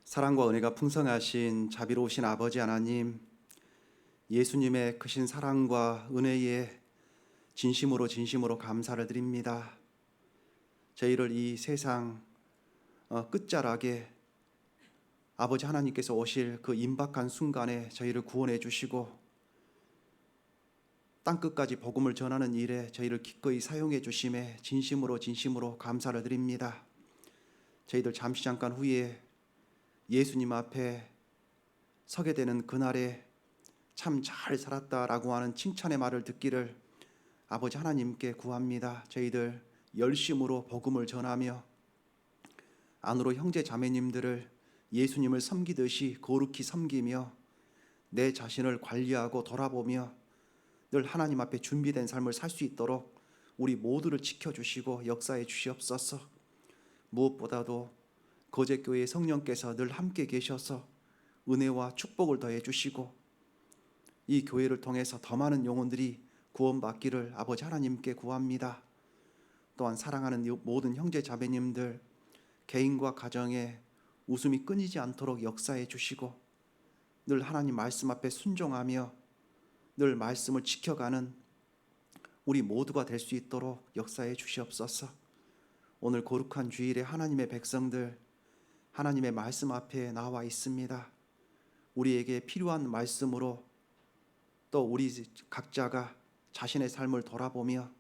사랑과 은혜가 풍성하신 자비로우신 아버지 하나님, 예수님의 크신 사랑과 은혜에 진심으로 감사를 드립니다. 저희를 이 세상 끝자락에 아버지 하나님께서 오실 그 임박한 순간에 저희를 구원해 주시고 땅끝까지 복음을 전하는 일에 저희를 기꺼이 사용해 주심에 진심으로 감사를 드립니다. 저희들 잠시 잠깐 후에 예수님 앞에 서게 되는 그날에 참 잘 살았다라고 하는 칭찬의 말을 듣기를 아버지 하나님께 구합니다. 저희들 열심으로 복음을 전하며 안으로 형제 자매님들을 예수님을 섬기듯이 거룩히 섬기며 내 자신을 관리하고 돌아보며 늘 하나님 앞에 준비된 삶을 살 수 있도록 우리 모두를 지켜주시고 역사해 주시옵소서. 무엇보다도 거제교회 성령께서 늘 함께 계셔서 은혜와 축복을 더해 주시고 이 교회를 통해서 더 많은 영혼들이 구원받기를 아버지 하나님께 구합니다. 또한 사랑하는 모든 형제 자매님들 개인과 가정에 웃음이 끊이지 않도록 역사해 주시고 늘 하나님 말씀 앞에 순종하며 늘 말씀을 지켜가는 우리 모두가 될 수 있도록 역사해 주시옵소서. 오늘 거룩한 주일에 하나님의 백성들 하나님의 말씀 앞에 나와 있습니다. 우리에게 필요한 말씀으로 또 우리 각자가 자신의 삶을 돌아보며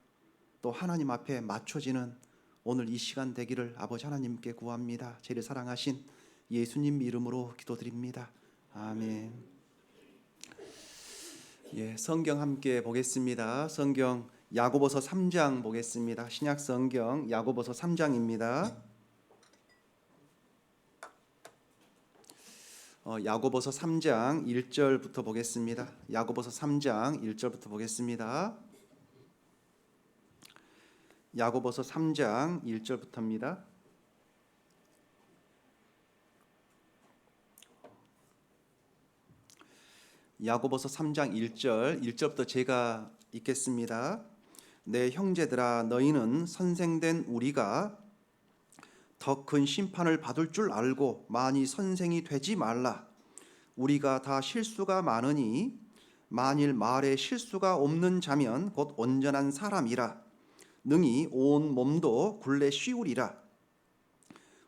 또 하나님 앞에 맞춰지는 오늘 이 시간 되기를 아버지 하나님께 구합니다. 저희를 사랑하신 예수님 이름으로 기도드립니다. 아멘. 성경 함께 보겠습니다. 성경 야고보서 3장 보겠습니다. 신약 성경 야고보서 3장입니다. 야고보서 3장 1절부터 보겠습니다. 야고보서 3장 1절부터 보겠습니다. 야고보서 3장 1절부터입니다. 야고보서 3장 1절부터 제가 읽겠습니다. 내 형제들아 너희는 선생된 우리가 더 큰 심판을 받을 줄 알고 많이 선생이 되지 말라. 우리가 다 실수가 많으니 만일 말에 실수가 없는 자면 곧 온전한 사람이라 능히 온 몸도 굴레 씌우리라.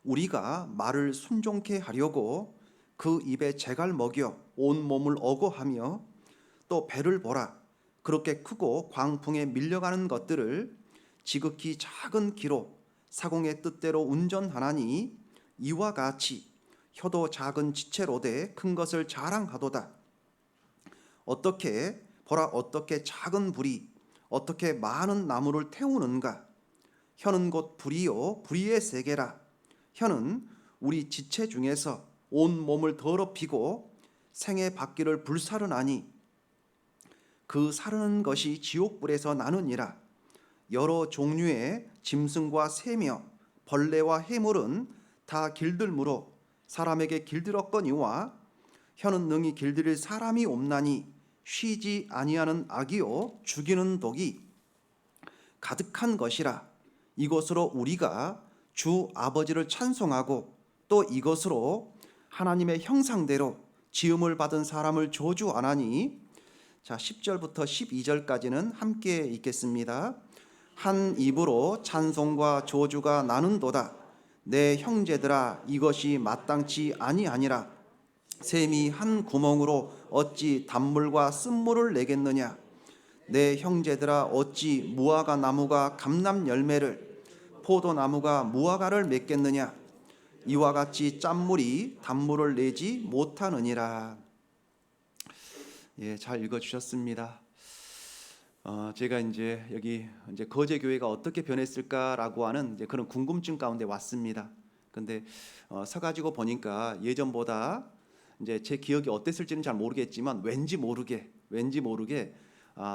우리가 말을 순종케 하려고 그 입에 재갈 먹여 온 몸을 어거하며 또 배를 보라. 그렇게 크고 광풍에 밀려가는 것들을 지극히 작은 기로 사공의 뜻대로 운전하나니 이와 같이 혀도 작은 지체로되 큰 것을 자랑하도다. 어떻게 보라 어떻게 작은 불이 어떻게 많은 나무를 태우는가. 혀는 곧 불이요 불의의 세계라. 혀는 우리 지체 중에서 온 몸을 더럽히고 생의 바퀴를 불사르나니 그 사르는 것이 지옥불에서 나느니라. 여러 종류의 짐승과 새며 벌레와 해물은 다 길들므로 사람에게 길들었거니와 혀는 능히 길들일 사람이 없나니 쉬지 아니하는 악이요 죽이는 독이 가득한 것이라. 이것으로 우리가 주 아버지를 찬송하고 또 이것으로 하나님의 형상대로 지음을 받은 사람을 저주하나니. 자, 10절부터 12절까지는 함께 읽겠습니다. 한 입으로 찬송과 저주가 나는도다. 내 형제들아 이것이 마땅치 아니하니라. 샘이 한 구멍으로 어찌 단물과 쓴물을 내겠느냐. 내 형제들아 어찌 무화과 나무가 감람 열매를 포도나무가 무화과를 맺겠느냐. 이와 같이 짠물이 단물을 내지 못하느니라. 잘 읽어주셨습니다. 제가 이제 여기 거제 교회가 어떻게 변했을까라고 하는 그런 궁금증 가운데 왔습니다. 근데 서가지고 보니까 예전보다 이제 제 기억이 어땠을지는 잘 모르겠지만 왠지 모르게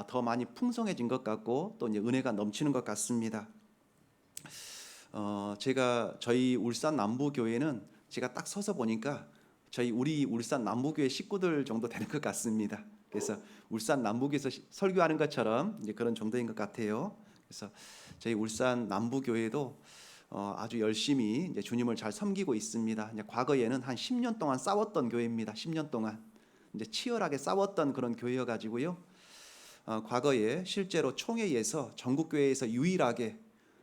더 많이 풍성해진 것 같고 또 이제 은혜가 넘치는 것 같습니다. 제가 저희 울산 남부 교회는 제가 딱 서서 보니까 우리 울산 남부교회 식구들 정도 되는 것 같습니다. 그래서 울산 남부교회에서 설교하는 것처럼 이제 그런 정도인 것 같아요. 그래서 저희 울산 남부교회도 아주 열심히 이제 주님을 잘 섬기고 있습니다. 이제 과거에는 한 10년 동안 싸웠던 교회입니다. 10년 동안 이제 치열하게 싸웠던 그런 교회여 가지고요. 과거에 실제로 총회에서 전국 교회에서 유일하게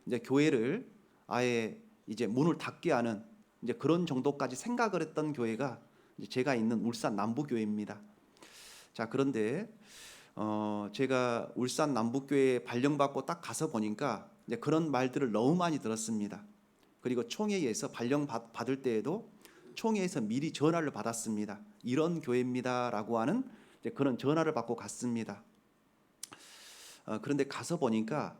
이제 교회를 아예 이제 문을 닫게 하는 이제 그런 정도까지 생각을 했던 교회가 이제 제가 있는 울산 남부교회입니다. 자, 그런데 제가 울산 남부교회에 발령받고 딱 가서 보니까 이제 그런 말들을 너무 많이 들었습니다. 그리고 총회에서 발령 받을 때에도 총회에서 미리 전화를 받았습니다. 이런 교회입니다라고 하는 이제 그런 전화를 받고 갔습니다. 그런데 가서 보니까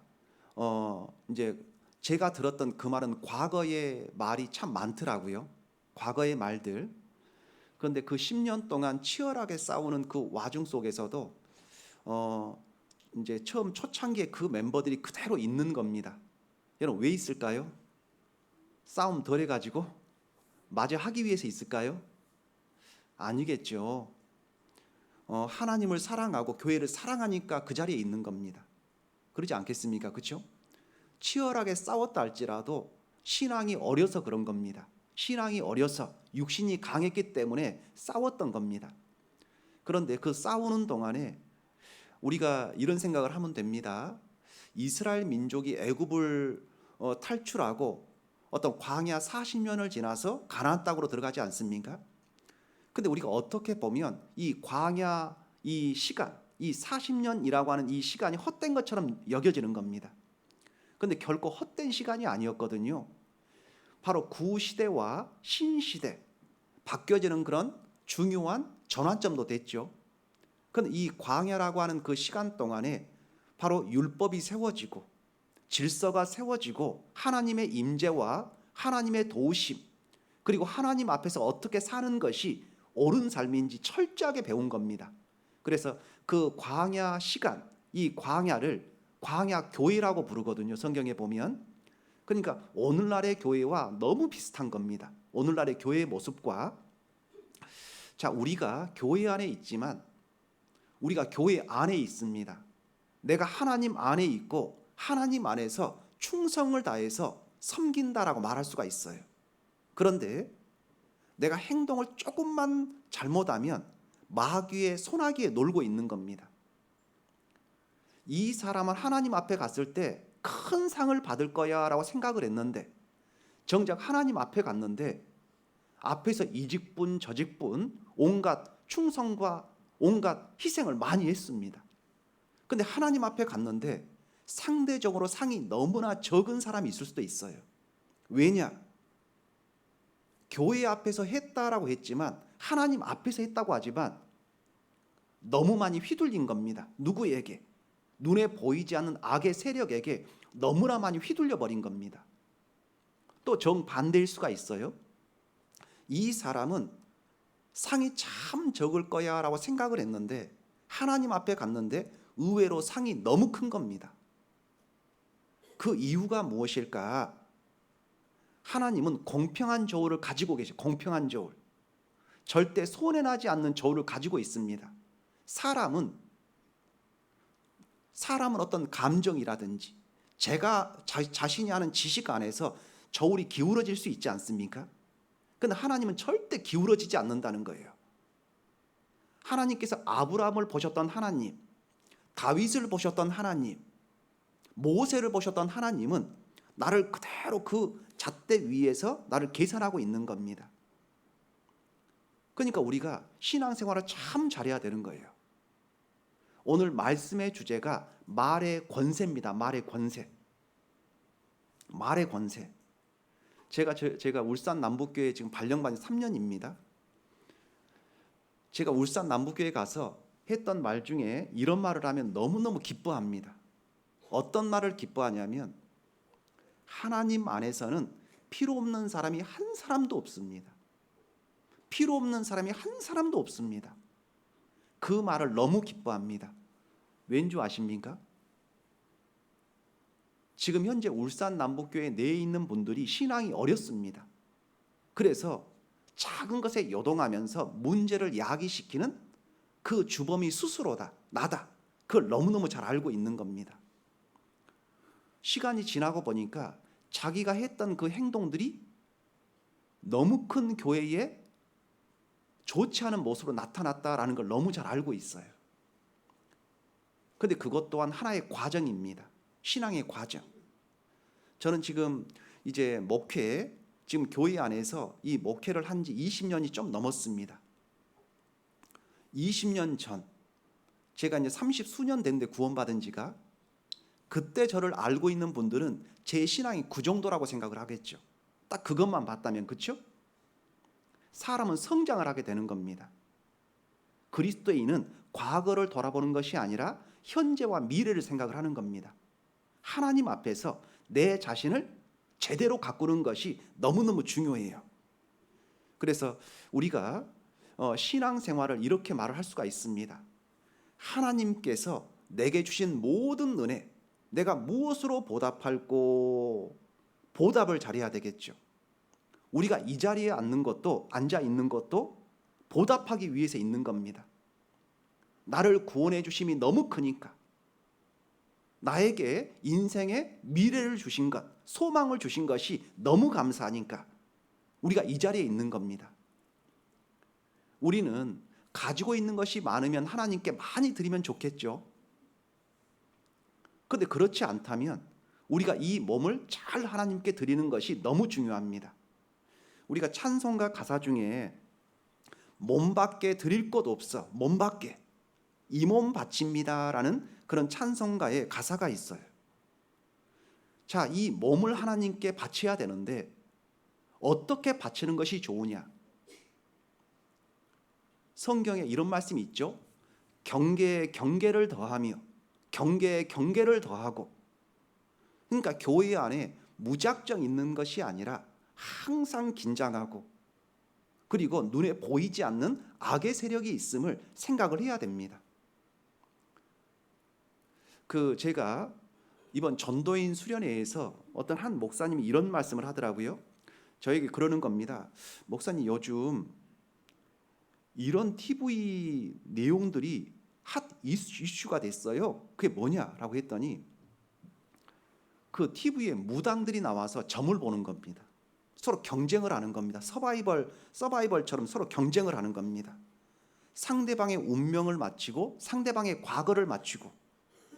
이제 제가 들었던 그 말은 과거의 말이 참 많더라고요. 과거의 말들. 그런데 그 10년 동안 치열하게 싸우는 그 와중 속에서도 이제 처음 초창기에 그 멤버들이 그대로 있는 겁니다. 여러분 왜 있을까요? 싸움 덜 해가지고 마저 하기 위해서 있을까요? 아니겠죠. 하나님을 사랑하고 교회를 사랑하니까 그 자리에 있는 겁니다. 그러지 않겠습니까? 그렇죠? 치열하게 싸웠다 할지라도 신앙이 어려서 그런 겁니다. 신앙이 어려서 육신이 강했기 때문에 싸웠던 겁니다. 그런데 그 싸우는 동안에 우리가 이런 생각을 하면 됩니다. 이스라엘 민족이 애굽을 탈출하고 어떤 광야 40년을 지나서 가나안 땅으로 들어가지 않습니까? 근데 우리가 어떻게 보면 이 광야 이 시간, 이 40년이라고 하는 이 시간이 헛된 것처럼 여겨지는 겁니다. 근데 결코 헛된 시간이 아니었거든요. 바로 구시대와 신시대 바뀌어지는 그런 중요한 전환점도 됐죠. 그런데 이 광야라고 하는 그 시간 동안에 바로 율법이 세워지고 질서가 세워지고 하나님의 임재와 하나님의 도우심 그리고 하나님 앞에서 어떻게 사는 것이 옳은 삶인지 철저하게 배운 겁니다. 그래서 그 광야 시간, 이 광야를 광야 교회라고 부르거든요. 성경에 보면. 그러니까 오늘날의 교회와 너무 비슷한 겁니다. 오늘날의 교회의 모습과. 자, 우리가 교회 안에 있지만 우리가 교회 안에 있습니다. 내가 하나님 안에 있고 하나님 안에서 충성을 다해서 섬긴다라고 말할 수가 있어요. 그런데 내가 행동을 조금만 잘못하면 마귀의 소나기에 놀고 있는 겁니다. 이 사람은 하나님 앞에 갔을 때 큰 상을 받을 거야 라고 생각을 했는데 정작 하나님 앞에 갔는데 앞에서 이직분 저직분 온갖 충성과 온갖 희생을 많이 했습니다. 근데 하나님 앞에 갔는데 상대적으로 상이 너무나 적은 사람이 있을 수도 있어요. 왜냐? 교회 앞에서 했다라고 했지만 하나님 앞에서 했다고 하지만 너무 많이 휘둘린 겁니다. 누구에게? 눈에 보이지 않는 악의 세력에게 너무나 많이 휘둘려 버린 겁니다. 또 정반대일 수가 있어요. 이 사람은 상이 참 적을 거야 라고 생각을 했는데 하나님 앞에 갔는데 의외로 상이 너무 큰 겁니다. 그 이유가 무엇일까? 하나님은 공평한 저울을 가지고 계세요. 공평한 저울. 절대 손해나지 않는 저울을 가지고 있습니다. 사람은 어떤 감정이라든지 제가 자신이 하는 지식 안에서 저울이 기울어질 수 있지 않습니까? 그런데 하나님은 절대 기울어지지 않는다는 거예요. 하나님께서 아브라함을 보셨던 하나님, 다윗을 보셨던 하나님, 모세를 보셨던 하나님은 나를 그대로 그 잣대 위에서 나를 계산하고 있는 겁니다. 그러니까 우리가 신앙생활을 참 잘해야 되는 거예요. 오늘 말씀의 주제가 말의 권세입니다. 말의 권세. 말의 권세. 제가 울산 남북교회 지금 발령받은 3년입니다. 제가 울산 남북교회 가서 했던 말 중에 이런 말을 하면 너무너무 기뻐합니다. 어떤 말을 기뻐하냐면 하나님 안에서는 필요 없는 사람이 한 사람도 없습니다. 필요 없는 사람이 한 사람도 없습니다. 그 말을 너무 기뻐합니다. 왠지 아십니까? 지금 현재 울산 남북교회 내에 있는 분들이 신앙이 어렵습니다. 그래서 작은 것에 요동하면서 문제를 야기시키는 그 주범이 스스로다, 나다. 그걸 너무너무 잘 알고 있는 겁니다. 시간이 지나고 보니까 자기가 했던 그 행동들이 너무 큰 교회에 좋지 않은 모습으로 나타났다라는 걸 너무 잘 알고 있어요. 그런데 그것 또한 하나의 과정입니다. 신앙의 과정. 저는 지금 이제 지금 교회 안에서 이 목회를 한 지 20년이 좀 넘었습니다. 20년 전 제가 이제 30수년 됐는데 구원받은 지가, 그때 저를 알고 있는 분들은 제 신앙이 그 정도라고 생각을 하겠죠. 딱 그것만 봤다면, 그렇죠? 사람은 성장을 하게 되는 겁니다. 그리스도인은 과거를 돌아보는 것이 아니라 현재와 미래를 생각을 하는 겁니다. 하나님 앞에서 내 자신을 제대로 가꾸는 것이 너무너무 중요해요. 그래서 우리가 신앙생활을 이렇게 말을 할 수가 있습니다. 하나님께서 내게 주신 모든 은혜, 내가 무엇으로 보답할꼬? 보답을 잘해야 되겠죠. 우리가 이 자리에 앉아 있는 것도 보답하기 위해서 있는 겁니다. 나를 구원해 주심이 너무 크니까, 나에게 인생의 미래를 주신 것, 소망을 주신 것이 너무 감사하니까 우리가 이 자리에 있는 겁니다. 우리는 가지고 있는 것이 많으면 하나님께 많이 드리면 좋겠죠. 그런데 그렇지 않다면 우리가 이 몸을 잘 하나님께 드리는 것이 너무 중요합니다. 우리가 찬송가 가사 중에 몸밖에 드릴 것 없어, 몸밖에 이 몸 바칩니다라는 그런 찬송가의 가사가 있어요. 자, 이 몸을 하나님께 바쳐야 되는데 어떻게 바치는 것이 좋으냐? 성경에 이런 말씀이 있죠. 경계에 경계를 더하며 경계에 경계를 더하고. 그러니까 교회 안에 무작정 있는 것이 아니라 항상 긴장하고, 그리고 눈에 보이지 않는 악의 세력이 있음을 생각을 해야 됩니다. 제가 이번 전도인 수련회에서 어떤 한 목사님이 이런 말씀을 하더라고요. 저에게 그러는 겁니다. 목사님, 요즘 이런 TV 내용들이 핫 이슈가 됐어요. 그게 뭐냐라고 했더니 그 TV에 무당들이 나와서 점을 보는 겁니다. 서로 경쟁을 하는 겁니다. 서바이벌처럼 서로 경쟁을 하는 겁니다. 상대방의 운명을 맞추고 상대방의 과거를 맞추고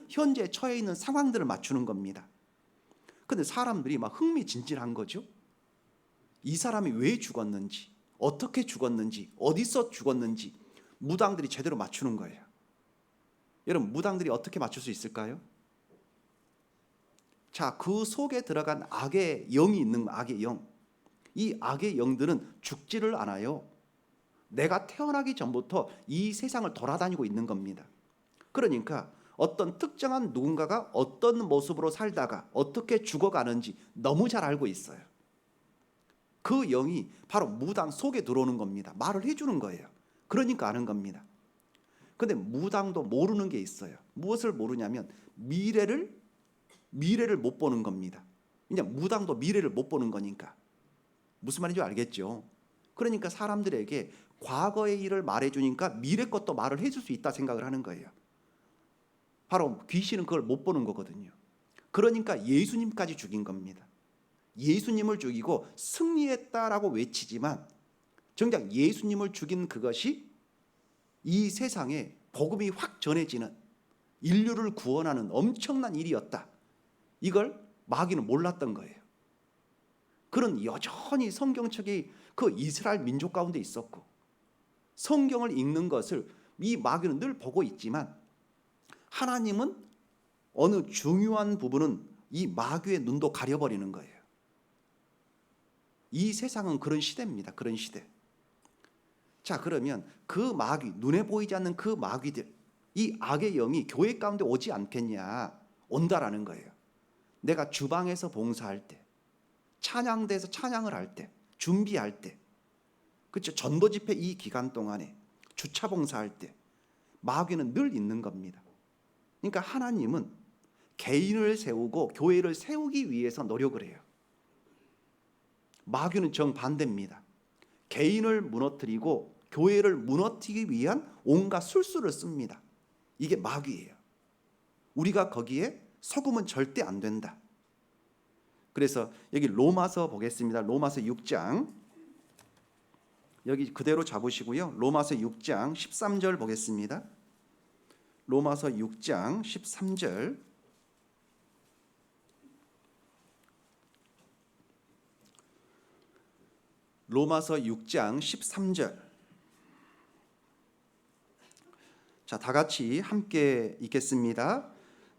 현재 처해 있는 상황들을 맞추는 겁니다. 근데 사람들이 막 흥미진진한 거죠. 이 사람이 왜 죽었는지, 어떻게 죽었는지, 어디서 죽었는지 무당들이 제대로 맞추는 거예요. 여러분, 무당들이 어떻게 맞출 수 있을까요? 자, 그 속에 들어간 악의 영이 있는 악의 영. 이 악의 영들은 죽지를 않아요. 내가 태어나기 전부터 이 세상을 돌아다니고 있는 겁니다. 그러니까 어떤 특정한 누군가가 어떤 모습으로 살다가 어떻게 죽어가는지 너무 잘 알고 있어요. 그 영이 바로 무당 속에 들어오는 겁니다. 말을 해주는 거예요. 그러니까 아는 겁니다. 근데 무당도 모르는 게 있어요. 무엇을 모르냐면 미래를 못 보는 겁니다. 그냥 무당도 미래를 못 보는 거니까. 무슨 말인지 알겠죠? 그러니까 사람들에게 과거의 일을 말해주니까 미래 것도 말을 해줄 수 있다 생각을 하는 거예요. 바로 귀신은 그걸 못 보는 거거든요. 그러니까 예수님까지 죽인 겁니다. 예수님을 죽이고 승리했다라고 외치지만 정작 예수님을 죽인 그것이 이 세상에 복음이 확 전해지는, 인류를 구원하는 엄청난 일이었다. 이걸 마귀는 몰랐던 거예요. 그런 여전히 성경책이 그 이스라엘 민족 가운데 있었고, 성경을 읽는 것을 이 마귀는 늘 보고 있지만 하나님은 어느 중요한 부분은 이 마귀의 눈도 가려버리는 거예요. 이 세상은 그런 시대입니다. 그런 시대. 자, 그러면 그 마귀, 눈에 보이지 않는 그 마귀들, 이 악의 영이 교회 가운데 오지 않겠냐? 온다라는 거예요. 내가 주방에서 봉사할 때, 찬양대에서 찬양을 할 때, 준비할 때, 그렇죠? 전도 집회 이 기간 동안에 주차 봉사할 때 마귀는 늘 있는 겁니다. 그러니까 하나님은 개인을 세우고 교회를 세우기 위해서 노력을 해요. 마귀는 정반대입니다. 개인을 무너뜨리고 교회를 무너뜨리기 위한 온갖 술수를 씁니다. 이게 마귀예요. 우리가 거기에 속으면 절대 안 된다. 그래서 여기 로마서 보겠습니다. 로마서 6장 여기 그대로 잡으시고요. 로마서 6장 13절 보겠습니다. 로마서 6장 13절. 로마서 6장 13절. 자, 다 같이 함께 읽겠습니다.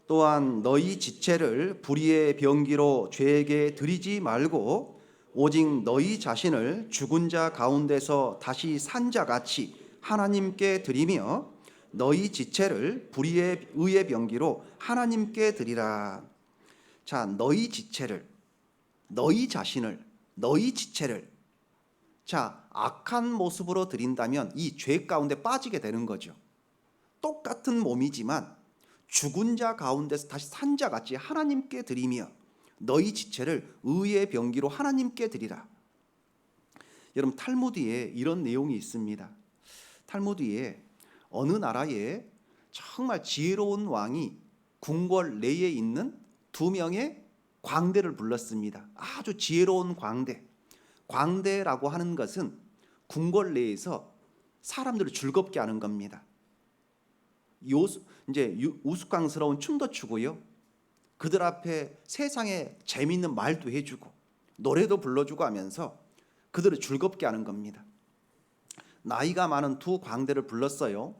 또한 너희 지체를 불의의 병기로 죄에게 드리지 말고 오직 너희 자신을 죽은 자 가운데서 다시 산 자 같이 하나님께 드리며 너희 지체를 불의의 의의 병기로 하나님께 드리라. 자, 너희 지체를, 너희 자신을, 너희 지체를, 자, 악한 모습으로 드린다면 이 죄 가운데 빠지게 되는 거죠. 똑같은 몸이지만 죽은 자 가운데서 다시 산 자 같이 하나님께 드리며 너희 지체를 의의 병기로 하나님께 드리라. 여러분, 탈무드에 이런 내용이 있습니다. 탈무드에 어느 나라에 정말 지혜로운 왕이 궁궐 내에 있는 두 명의 광대를 불렀습니다. 아주 지혜로운 광대. 광대라고 하는 것은 궁궐 내에서 사람들을 즐겁게 하는 겁니다. 이제 우스꽝스러운 춤도 추고요. 그들 앞에 세상에 재미있는 말도 해주고 노래도 불러주고 하면서 그들을 즐겁게 하는 겁니다. 나이가 많은 두 광대를 불렀어요.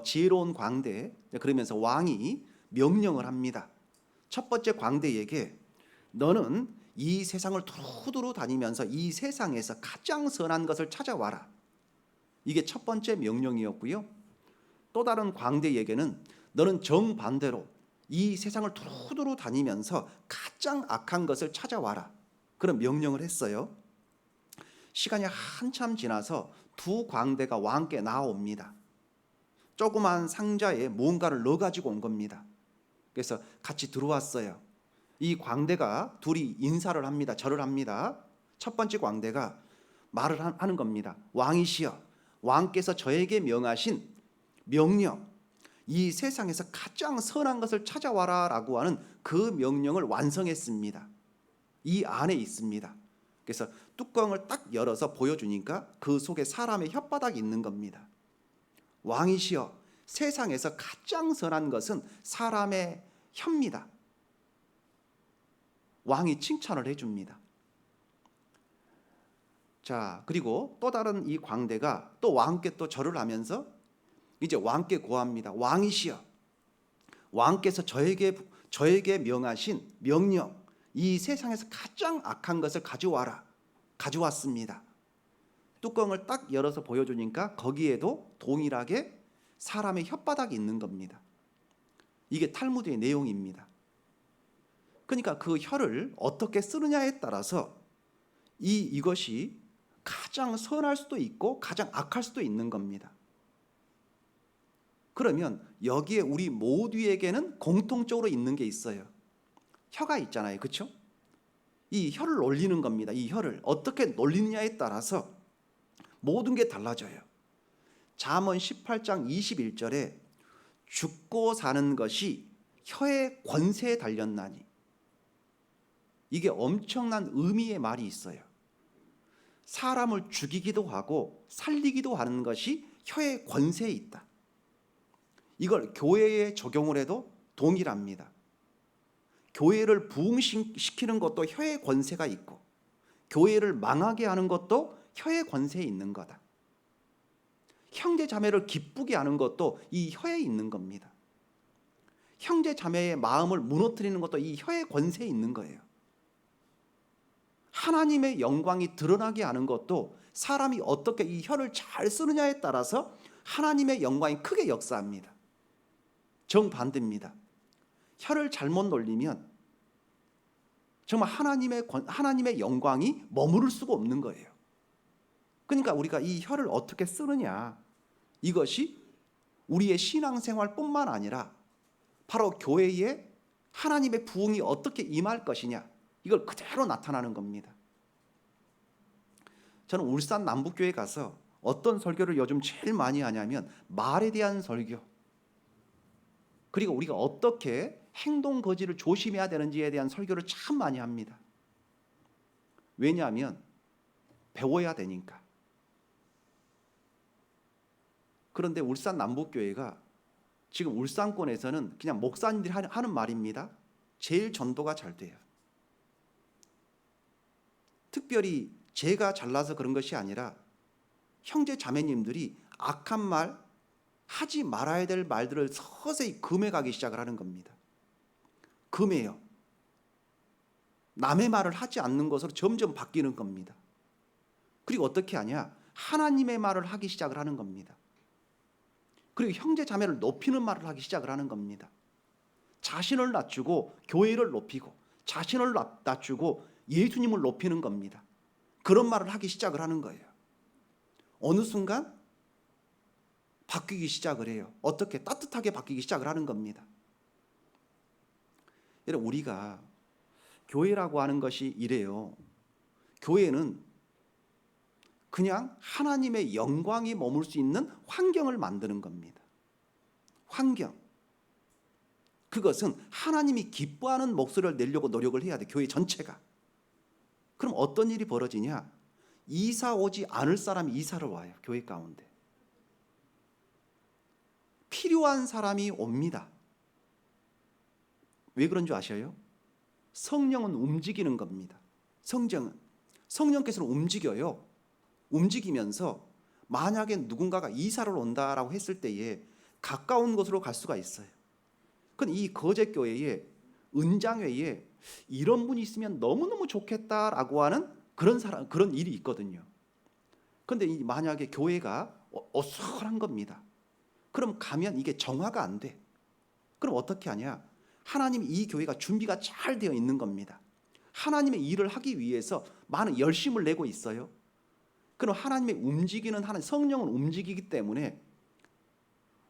지혜로운 광대. 그러면서 왕이 명령을 합니다. 첫 번째 광대에게 너는 이 세상을 두루두루 다니면서 이 세상에서 가장 선한 것을 찾아와라. 이게 첫 번째 명령이었고요. 또 다른 광대에게는 너는 정반대로 이 세상을 두루두루 다니면서 가장 악한 것을 찾아와라. 그런 명령을 했어요. 시간이 한참 지나서 두 광대가 왕께 나옵니다. 조그만 상자에 뭔가를 넣어가지고 온 겁니다. 그래서 같이 들어왔어요. 이 광대가 둘이 인사를 합니다. 절을 합니다. 첫 번째 광대가 말을 하는 겁니다. 왕이시여, 왕께서 저에게 명하신 명령, 이 세상에서 가장 선한 것을 찾아와라 라고 하는 그 명령을 완성했습니다. 이 안에 있습니다. 그래서 뚜껑을 딱 열어서 보여주니까 그 속에 사람의 혓바닥이 있는 겁니다. 왕이시여, 세상에서 가장 선한 것은 사람의 혀입니다. 왕이 칭찬을 해줍니다. 자, 그리고 또 다른 이 광대가 또 왕께 또 절을 하면서 이제 왕께 고합니다. 왕이시여, 왕께서 저에게 명하신 명령, 이 세상에서 가장 악한 것을 가져와라. 가져왔습니다. 뚜껑을 딱 열어서 보여주니까 거기에도 동일하게 사람의 혓바닥이 있는 겁니다. 이게 탈무드의 내용입니다. 그러니까 그 혀를 어떻게 쓰느냐에 따라서 이것이 가장 선할 수도 있고 가장 악할 수도 있는 겁니다. 그러면 여기에 우리 모두에게는 공통적으로 있는 게 있어요. 혀가 있잖아요. 그렇죠? 이 혀를 놀리는 겁니다. 이 혀를 어떻게 놀리느냐에 따라서 모든 게 달라져요. 잠언 18장 21절에 죽고 사는 것이 혀의 권세에 달렸나니, 이게 엄청난 의미의 말이 있어요. 사람을 죽이기도 하고 살리기도 하는 것이 혀의 권세에 있다. 이걸 교회에 적용을 해도 동일합니다. 교회를 부흥시키는 것도 혀의 권세가 있고 교회를 망하게 하는 것도 혀의 권세에 있는 거다. 형제 자매를 기쁘게 하는 것도 이 혀에 있는 겁니다. 형제 자매의 마음을 무너뜨리는 것도 이 혀의 권세에 있는 거예요. 하나님의 영광이 드러나게 하는 것도 사람이 어떻게 이 혀를 잘 쓰느냐에 따라서 하나님의 영광이 크게 역사합니다. 정반대입니다. 혀를 잘못 놀리면 정말 하나님의 영광이 머무를 수가 없는 거예요. 그러니까 우리가 이 혀를 어떻게 쓰느냐, 이것이 우리의 신앙생활뿐만 아니라 바로 교회에 하나님의 부흥이 어떻게 임할 것이냐, 이걸 그대로 나타나는 겁니다. 저는 울산 남북교회 가서 어떤 설교를 요즘 제일 많이 하냐면 말에 대한 설교, 그리고 우리가 어떻게 행동 거지를 조심해야 되는지에 대한 설교를 참 많이 합니다. 왜냐하면 배워야 되니까. 그런데 울산 남북교회가 지금 울산권에서는 그냥 목사님들이 하는 말입니다. 제일 전도가 잘 돼요. 특별히 제가 잘나서 그런 것이 아니라 형제 자매님들이 악한 말, 하지 말아야 될 말들을 서서히 금해가기 시작을 하는 겁니다. 금해요. 남의 말을 하지 않는 것으로 점점 바뀌는 겁니다. 그리고 어떻게 하냐? 하나님의 말을 하기 시작을 하는 겁니다. 그리고 형제 자매를 높이는 말을 하기 시작을 하는 겁니다. 자신을 낮추고 교회를 높이고, 자신을 낮추고 예수님을 높이는 겁니다. 그런 말을 하기 시작을 하는 거예요. 어느 순간 바뀌기 시작을 해요. 어떻게? 따뜻하게 바뀌기 시작을 하는 겁니다. 여러분, 우리가 교회라고 하는 것이 이래요. 교회는 그냥 하나님의 영광이 머물 수 있는 환경을 만드는 겁니다. 환경. 그것은 하나님이 기뻐하는 목소리를 내려고 노력을 해야 돼. 교회 전체가. 그럼 어떤 일이 벌어지냐? 이사 오지 않을 사람이 이사를 와요. 교회 가운데. 필요한 사람이 옵니다. 왜 그런 줄 아셔요? 성령은 움직이는 겁니다. 성령께서는 움직여요. 움직이면서 만약에 누군가가 이사를 온다라고 했을 때에 가까운 곳으로 갈 수가 있어요. 근데 이 거제교회에, 은장회에 이런 분이 있으면 너무너무 좋겠다라고 하는 그런 일이 있거든요. 근데 만약에 교회가 어수선한 겁니다. 그럼 가면 이게 정화가 안 돼. 그럼 어떻게 하냐? 하나님이 이 교회가 준비가 잘 되어 있는 겁니다. 하나님의 일을 하기 위해서 많은 열심을 내고 있어요. 그럼 하나님의 움직이는 성령은 움직이기 때문에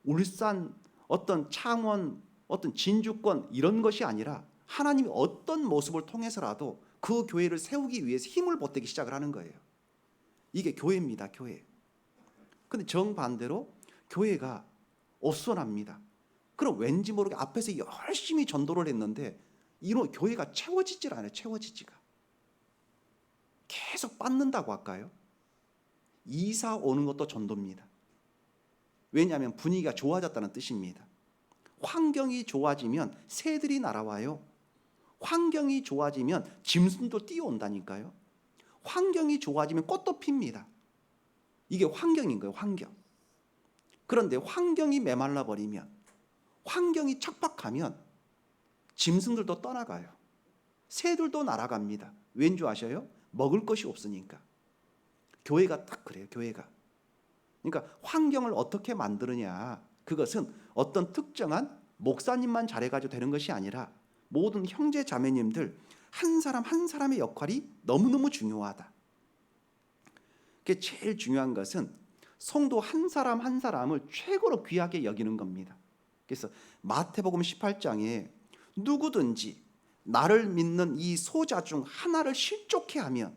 울산, 어떤 창원, 어떤 진주권 이런 것이 아니라 하나님이 어떤 모습을 통해서라도 그 교회를 세우기 위해서 힘을 보태기 시작을 하는 거예요. 이게 교회입니다. 교회. 근데 정반대로 교회가 어수선합니다. 그럼 왠지 모르게 앞에서 열심히 전도를 했는데 이런 교회가 채워지질 않아요. 채워지지가. 계속 빠는다고 할까요? 이사 오는 것도 전도입니다. 왜냐하면 분위기가 좋아졌다는 뜻입니다. 환경이 좋아지면 새들이 날아와요. 환경이 좋아지면 짐승도 뛰어온다니까요. 환경이 좋아지면 꽃도 핍니다. 이게 환경인 거예요. 환경. 그런데 환경이 메말라 버리면, 환경이 척박하면 짐승들도 떠나가요. 새들도 날아갑니다. 왠 줄 아셔요? 먹을 것이 없으니까. 교회가 딱 그래요. 교회가. 그러니까 환경을 어떻게 만드느냐, 그것은 어떤 특정한 목사님만 잘해가지고 되는 것이 아니라 모든 형제 자매님들 한 사람 한 사람의 역할이 너무너무 중요하다. 그게 제일 중요한 것은 성도 한 사람 한 사람을 최고로 귀하게 여기는 겁니다. 그래서 마태복음 18장에 누구든지 나를 믿는 이 소자 중 하나를 실족해 하면,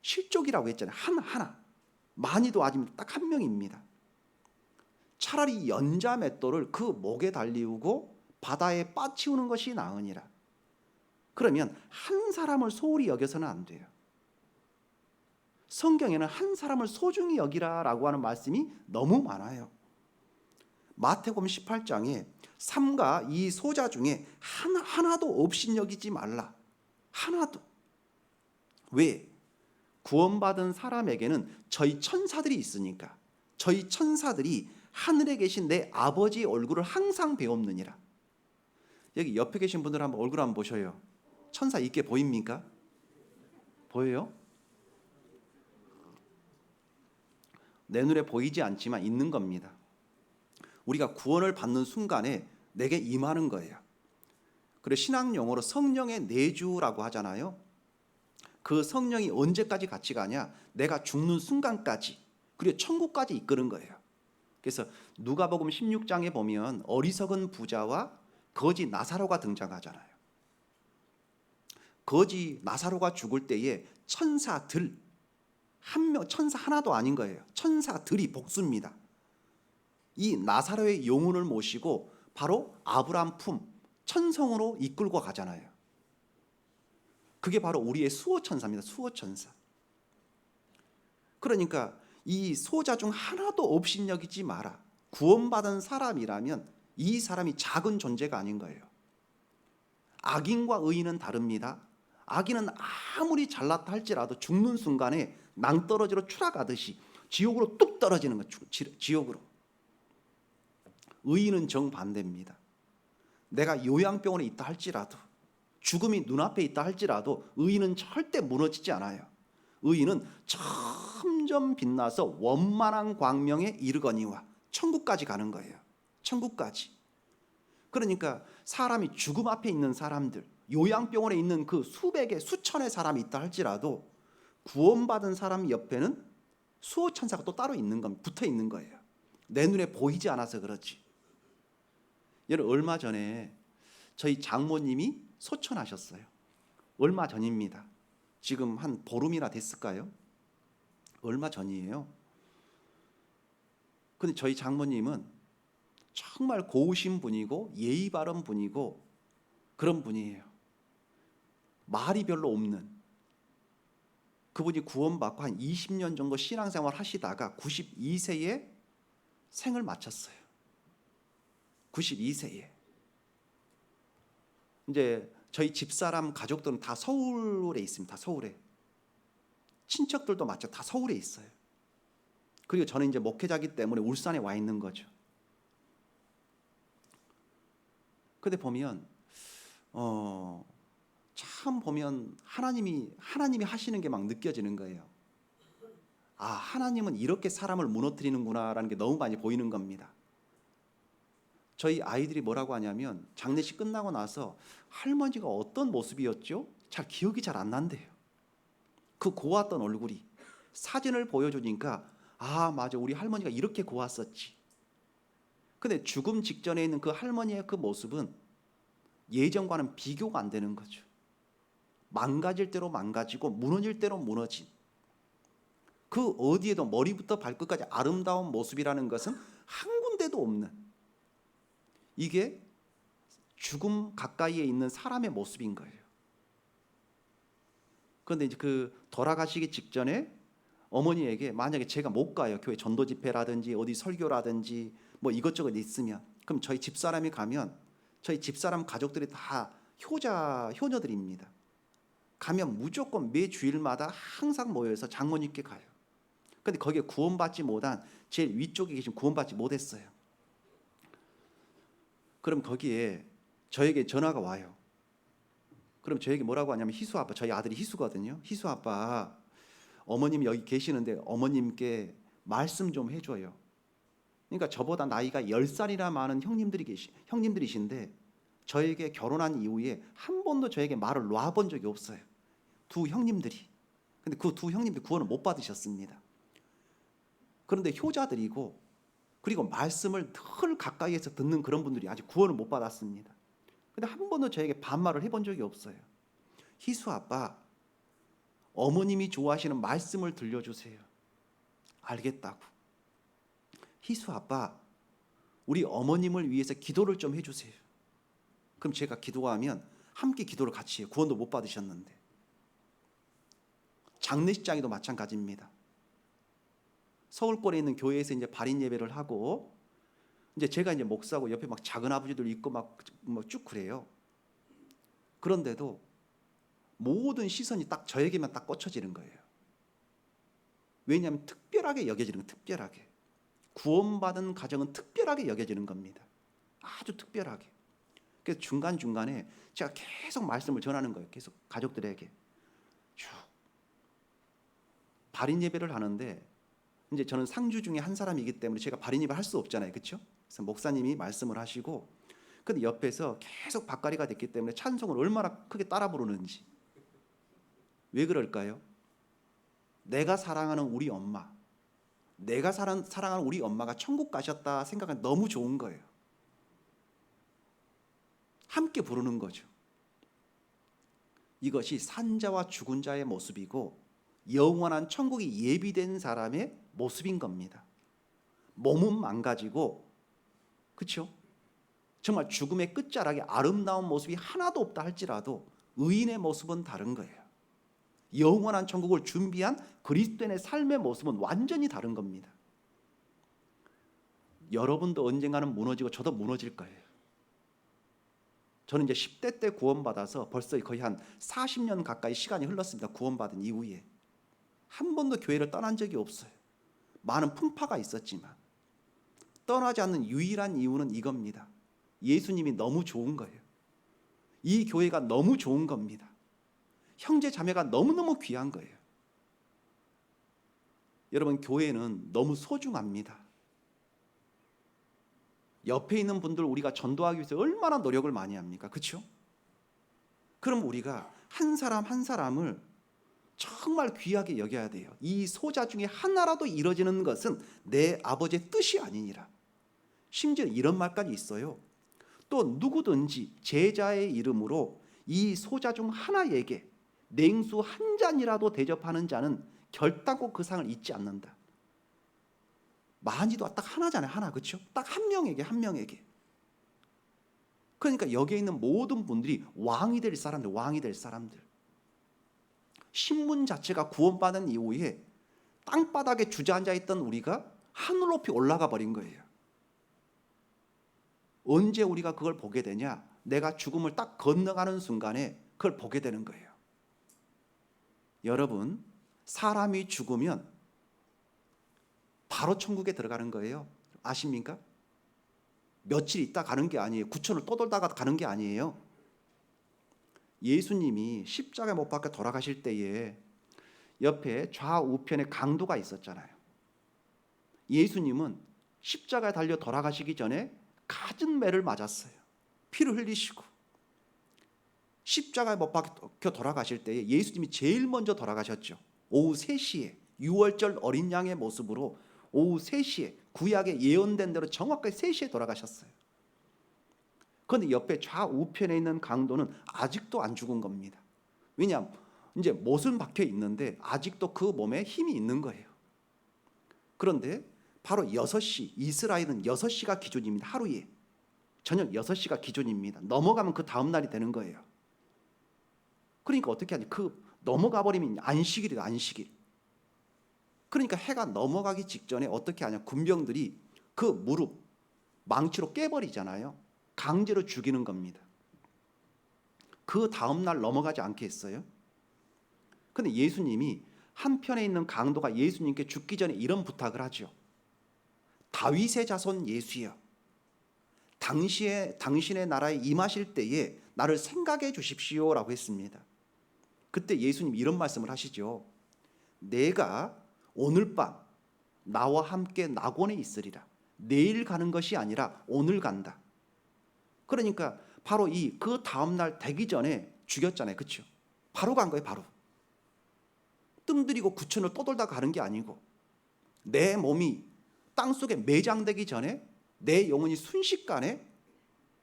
실족이라고 했잖아요. 하나. 많이도 아니면 딱 한 명입니다. 차라리 연자 맷돌을 그 목에 달리우고 바다에 빠치우는 것이 나으니라. 그러면 한 사람을 소홀히 여겨서는 안 돼요. 성경에는 한 사람을 소중히 여기라라고 하는 말씀이 너무 많아요. 마태복음 18장에 삼가 이 소자 중에 하나도 없인 여기지 말라. 하나도. 왜? 구원받은 사람에게는 저희 천사들이 있으니까. 저희 천사들이 하늘에 계신 내 아버지의 얼굴을 항상 배옵느니라. 여기 옆에 계신 분들 한번 얼굴 한번 보셔요. 천사 있게 보입니까? 보여요? 내 눈에 보이지 않지만 있는 겁니다. 우리가 구원을 받는 순간에 내게 임하는 거예요. 그리고 신학 용어로 성령의 내주라고 하잖아요. 그 성령이 언제까지 같이 가냐? 내가 죽는 순간까지, 그리고 천국까지 이끄는 거예요. 그래서 누가복음 16장에 보면 어리석은 부자와 거지 나사로가 등장하잖아요. 거지 나사로가 죽을 때에 천사들 한 명, 천사 하나도 아닌 거예요. 천사들이 복수입니다. 이 나사로의 영혼을 모시고 바로 아브라함 품 천성으로 이끌고 가잖아요. 그게 바로 우리의 수호천사입니다. 수호천사. 그러니까 이 소자 중 하나도 업신여기지 마라. 구원받은 사람이라면 이 사람이 작은 존재가 아닌 거예요. 악인과 의인은 다릅니다. 악인은 아무리 잘났다 할지라도 죽는 순간에 낭떠러지로 추락하듯이 지옥으로 뚝 떨어지는 거예요. 지옥으로. 의인은 정반대입니다. 내가 요양병원에 있다 할지라도, 죽음이 눈앞에 있다 할지라도 의인은 절대 무너지지 않아요. 의인은 점점 빛나서 원만한 광명에 이르거니와 천국까지 가는 거예요. 천국까지. 그러니까 사람이 죽음 앞에 있는 사람들, 요양병원에 있는 그 수백의 수천의 사람이 있다 할지라도 구원받은 사람 옆에는 수호천사가 또 따로 있는 겁니다. 붙어 있는 거예요. 내 눈에 보이지 않아서 그렇지. 여러분, 얼마 전에 저희 장모님이 소천하셨어요. 얼마 전입니다. 지금 한 보름이나 됐을까요? 얼마 전이에요. 근데 저희 장모님은 정말 고우신 분이고 예의 바른 분이고 그런 분이에요. 말이 별로 없는 그분이 구원받고 한 20년 정도 신앙생활 하시다가 92세에 생을 마쳤어요. 92세에. 이제 저희 집사람 가족들은 다 서울에 있습니다. 다 서울에. 친척들도 마찬가지로 다 서울에 있어요. 그리고 저는 이제 목회자기 때문에 울산에 와 있는 거죠. 근데 보면 참 보면 하나님이 하시는 게 막 느껴지는 거예요. 아, 하나님은 이렇게 사람을 무너뜨리는구나라는 게 너무 많이 보이는 겁니다. 저희 아이들이 뭐라고 하냐면 장례식 끝나고 나서 할머니가 어떤 모습이었죠? 잘 기억이 잘 안 난대요. 그 고왔던 얼굴이. 사진을 보여주니까 아, 맞아, 우리 할머니가 이렇게 고왔었지. 근데 죽음 직전에 있는 그 할머니의 그 모습은 예전과는 비교가 안 되는 거죠. 망가질 대로 망가지고 무너질 대로 무너진, 그 어디에도 머리부터 발끝까지 아름다운 모습이라는 것은 한 군데도 없는, 이게 죽음 가까이에 있는 사람의 모습인 거예요. 그런데 이제 그 돌아가시기 직전에 어머니에게 만약에 제가 못 가요, 교회 전도 집회라든지 어디 설교라든지 뭐 이것저것 있으면, 그럼 저희 집사람이 가면 저희 집사람 가족들이 다 효녀들입니다. 가면 무조건 매 주일마다 항상 모여서 장모님께 가요. 근데 거기에 구원받지 못한 제일 위쪽에 계신 구원받지 못했어요. 그럼 거기에 저에게 전화가 와요. 그럼 저에게 뭐라고 하냐면, 희수 아빠, 저희 아들이 희수거든요. 희수 아빠, 어머님 여기 계시는데 어머님께 말씀 좀 해줘요. 그러니까 저보다 나이가 10살이나 많은 형님들이신데 저에게 결혼한 이후에 한 번도 저에게 말을 놔본 적이 없어요. 두 형님들이. 근데 그 두 형님들 구원을 못 받으셨습니다. 그런데 효자들이고, 그리고 말씀을 늘 가까이에서 듣는 그런 분들이 아직 구원을 못 받았습니다. 근데 한 번도 저에게 반말을 해본 적이 없어요. 희수 아빠, 어머님이 좋아하시는 말씀을 들려주세요. 알겠다고. 희수 아빠, 우리 어머님을 위해서 기도를 좀 해주세요. 그럼 제가 기도하면 함께 기도를 같이 해요. 구원도 못 받으셨는데. 장례식장에도 마찬가지입니다. 서울권에 있는 교회에서 이제 발인 예배를 하고, 이제 제가 이제 목사고 옆에 막 작은 아버지들 있고 막 쭉 그래요. 그런데도 모든 시선이 딱 저에게만 딱 꽂혀지는 거예요. 왜냐하면 특별하게 여겨지는 거예요. 특별하게. 구원받은 가정은 특별하게 여겨지는 겁니다. 아주 특별하게. 그래서 중간중간에 제가 계속 말씀을 전하는 거예요. 계속 가족들에게 쭉 발인 예배를 하는데, 이제 저는 상주 중에 한 사람이기 때문에 제가 발인 예배 할 수 없잖아요, 그렇죠? 그래서 목사님이 말씀을 하시고, 근데 옆에서 계속 박가리가 됐기 때문에 찬송을 얼마나 크게 따라 부르는지. 왜 그럴까요? 내가 사랑하는 우리 엄마, 내가 사랑하는 우리 엄마가 천국 가셨다 생각하면 너무 좋은 거예요. 함께 부르는 거죠. 이것이 산자와 죽은 자의 모습이고 영원한 천국이 예비된 사람의 모습인 겁니다. 몸은 망가지고, 그렇죠? 정말 죽음의 끝자락에 아름다운 모습이 하나도 없다 할지라도 의인의 모습은 다른 거예요. 영원한 천국을 준비한 그리스도인의 삶의 모습은 완전히 다른 겁니다. 여러분도 언젠가는 무너지고 저도 무너질 거예요. 저는 이제 10대 때 구원받아서 벌써 거의 한 40년 가까이 시간이 흘렀습니다. 구원받은 이후에 한 번도 교회를 떠난 적이 없어요. 많은 풍파가 있었지만 떠나지 않는 유일한 이유는 이겁니다. 예수님이 너무 좋은 거예요. 이 교회가 너무 좋은 겁니다. 형제 자매가 너무너무 귀한 거예요. 여러분, 교회는 너무 소중합니다. 옆에 있는 분들 우리가 전도하기 위해서 얼마나 노력을 많이 합니까? 그렇죠? 그럼 우리가 한 사람 한 사람을 정말 귀하게 여겨야 돼요. 이 소자 중에 하나라도 이루어지는 것은 내 아버지의 뜻이 아니니라. 심지어 이런 말까지 있어요. 또 누구든지 제자의 이름으로 이 소자 중 하나에게 냉수 한 잔이라도 대접하는 자는 결단코 그 상을 잊지 않는다. 많이도 딱 하나잖아요. 하나, 그렇죠? 딱 한 명에게. 그러니까 여기에 있는 모든 분들이 왕이 될 사람들. 신분 자체가 구원받은 이후에 땅바닥에 주저앉아 있던 우리가 하늘 높이 올라가 버린 거예요. 언제 우리가 그걸 보게 되냐? 내가 죽음을 딱 건너가는 순간에 그걸 보게 되는 거예요. 여러분, 사람이 죽으면 바로 천국에 들어가는 거예요. 아십니까? 며칠 있다 가는 게 아니에요. 구천을 떠돌다가 가는 게 아니에요. 예수님이 십자가에 못 박혀 돌아가실 때에 옆에 좌우편에 강도가 있었잖아요. 예수님은 십자가에 달려 돌아가시기 전에 갖은 매를 맞았어요. 피를 흘리시고 십자가에 못 박혀 돌아가실 때에 예수님이 제일 먼저 돌아가셨죠. 오후 3시에 유월절 어린 양의 모습으로 오후 3시에 구약에 예언된 대로 정확하게 3시에 돌아가셨어요. 그런데 옆에 좌우편에 있는 강도는 아직도 안 죽은 겁니다. 왜냐하면 이제 못은 박혀 있는데 아직도 그 몸에 힘이 있는 거예요. 그런데 바로 6시, 이스라엘은 6시가 기준입니다. 하루에 저녁 6시가 기준입니다. 넘어가면 그 다음 날이 되는 거예요. 그러니까 어떻게 하냐? 그 넘어가 버리면 안식일이다, 안식일. 그러니까 해가 넘어가기 직전에 어떻게 하냐? 군병들이 그 무릎 망치로 깨버리잖아요. 강제로 죽이는 겁니다. 그 다음 날 넘어가지 않게 했어요. 근데 예수님이 한편에 있는 강도가 예수님께 죽기 전에 이런 부탁을 하죠. 다윗의 자손 예수여, 당신의 나라에 임하실 때에 나를 생각해 주십시오라고 했습니다. 그때 예수님이 이런 말씀을 하시죠. 내가 오늘 밤 나와 함께 낙원에 있으리라. 내일 가는 것이 아니라 오늘 간다. 그러니까 바로 그 다음 날 되기 전에 죽였잖아요. 그렇죠? 바로 간 거예요. 바로. 뜸들이고 구천을 떠돌다 가는 게 아니고 내 몸이 땅속에 매장되기 전에 내 영혼이 순식간에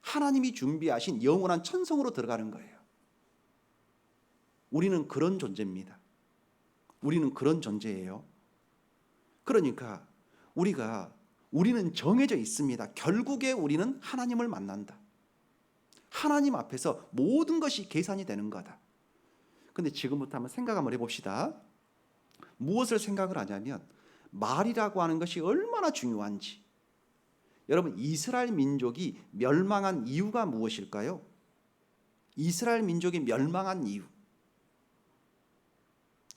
하나님이 준비하신 영원한 천성으로 들어가는 거예요. 우리는 그런 존재입니다. 우리는 그런 존재예요. 그러니까 우리는 정해져 있습니다. 결국에 우리는 하나님을 만난다. 하나님 앞에서 모든 것이 계산이 되는 거다. 근데 지금부터 한번 해봅시다. 무엇을 생각을 하냐면 말이라고 하는 것이 얼마나 중요한지. 여러분, 이스라엘 민족이 멸망한 이유가 무엇일까요? 이스라엘 민족이 멸망한 이유.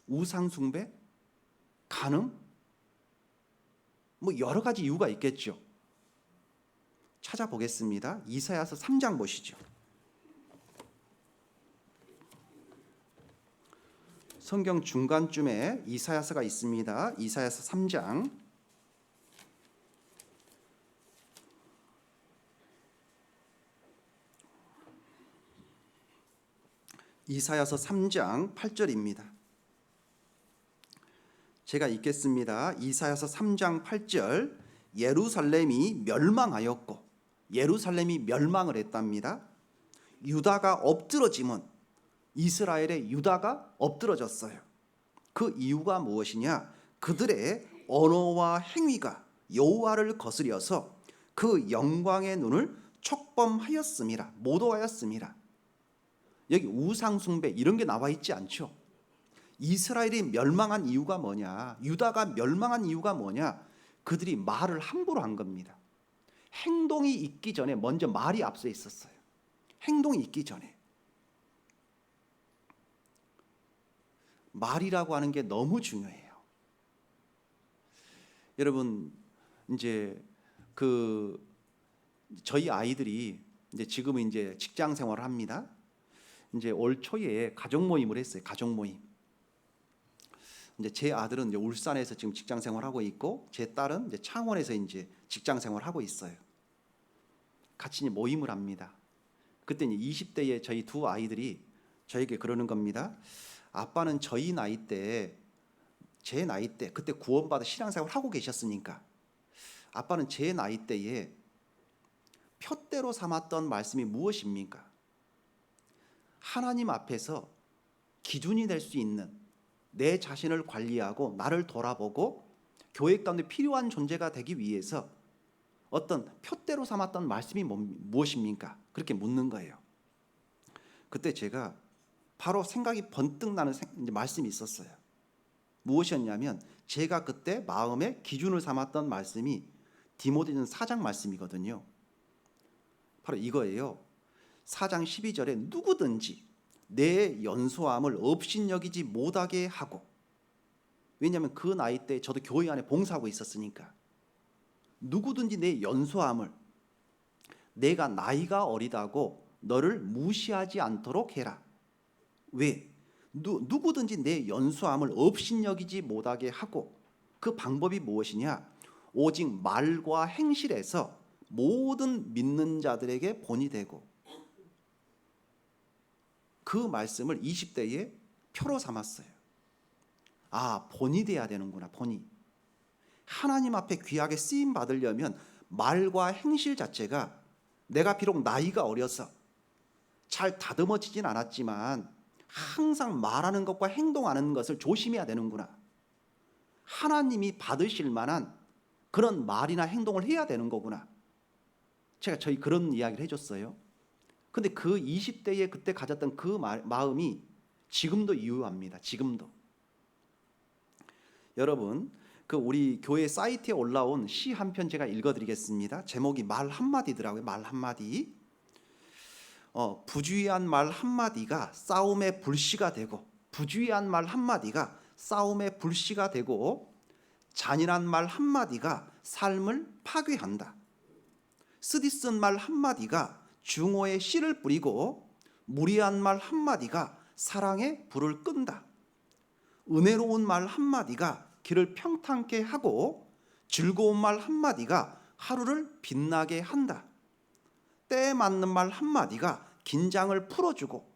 우상 숭배? 간음? 뭐 여러 가지 이유가 있겠죠. 찾아보겠습니다. 이사야서 3장 보시죠. 성경 중간쯤에 이사야서가 있습니다. 이사야서 3장. 이사야서 3장 8절입니다. 제가 읽겠습니다. 이사야서 3장 8절. 예루살렘이 멸망하였고, 예루살렘이 멸망을 했답니다. 유다가 엎드러짐은, 이스라엘의 유다가 엎드러졌어요. 그 이유가 무엇이냐? 그들의 언어와 행위가 여호와를 거스려서 그 영광의 눈을 촉범하였음이라, 모독하였음이라. 여기 우상숭배 이런 게 나와 있지 않죠. 이스라엘이 멸망한 이유가 뭐냐? 유다가 멸망한 이유가 뭐냐? 그들이 말을 함부로 한 겁니다. 행동이 있기 전에 먼저 말이 앞서 있었어요. 행동이 있기 전에. 말이라고 하는 게 너무 중요해요. 여러분, 이제 저희 아이들이 이제 지금은 이제 직장 생활을 합니다. 이제 올 초에 가족 모임을 했어요. 가족 모임. 이제 제 아들은 이제 울산에서 지금 직장 생활하고 있고, 제 딸은 이제 창원에서 이제 직장 생활하고 있어요. 같이 이제 모임을 합니다. 그때 이제 20대의 저희 두 아이들이 저에게 그러는 겁니다. 아빠는 저희 나이 때, 제 나이 때 그때 구원받아 신앙생활 하고 계셨으니까 아빠는 제 나이 때에 표대로 삼았던 말씀이 무엇입니까? 하나님 앞에서 기준이 될 수 있는, 내 자신을 관리하고 나를 돌아보고 교회 가운데 필요한 존재가 되기 위해서 어떤 표대로 삼았던 말씀이 무엇입니까? 그렇게 묻는 거예요. 그때 제가 바로 생각이 번뜩 나는 말씀이 있었어요. 무엇이었냐면, 제가 그때 마음에 기준을 삼았던 말씀이 디모데전 4장 말씀이거든요. 바로 이거예요. 4장 12절에 누구든지 내 연소함을 업신여기지 못하게 하고, 왜냐하면 그 나이 때 저도 교회 안에 봉사하고 있었으니까, 누구든지 내 연소함을, 내가 나이가 어리다고 너를 무시하지 않도록 해라. 왜? 누구든지 내 연소함을 업신여기지 못하게 하고, 그 방법이 무엇이냐? 오직 말과 행실에서 모든 믿는 자들에게 본이 되고, 그 말씀을 20대에 표로 삼았어요. 아, 본이 돼야 되는구나. 본이. 하나님 앞에 귀하게 쓰임 받으려면 말과 행실 자체가, 내가 비록 나이가 어려서 잘 다듬어지진 않았지만 항상 말하는 것과 행동하는 것을 조심해야 되는구나. 하나님이 받으실 만한 그런 말이나 행동을 해야 되는 거구나. 제가 저희 그런 이야기를 해줬어요. 근데 그 20대에 그때 가졌던 그 마음이 지금도 유효합니다. 지금도. 여러분, 우리 교회 사이트에 올라온 시 한 편 제가 읽어드리겠습니다. 제목이 말 한마디더라고요. 말 한마디. 부주의한 말 한마디가 싸움의 불씨가 되고, 부주의한 말 한마디가 싸움의 불씨가 되고, 잔인한 말 한마디가 삶을 파괴한다. 쓰디쓴 말 한마디가 중호의 씨를 뿌리고, 무리한 말 한마디가 사랑의 불을 끈다. 은혜로운 말 한마디가 길을 평탄케 하고, 즐거운 말 한마디가 하루를 빛나게 한다. 때에 맞는 말 한마디가 긴장을 풀어주고,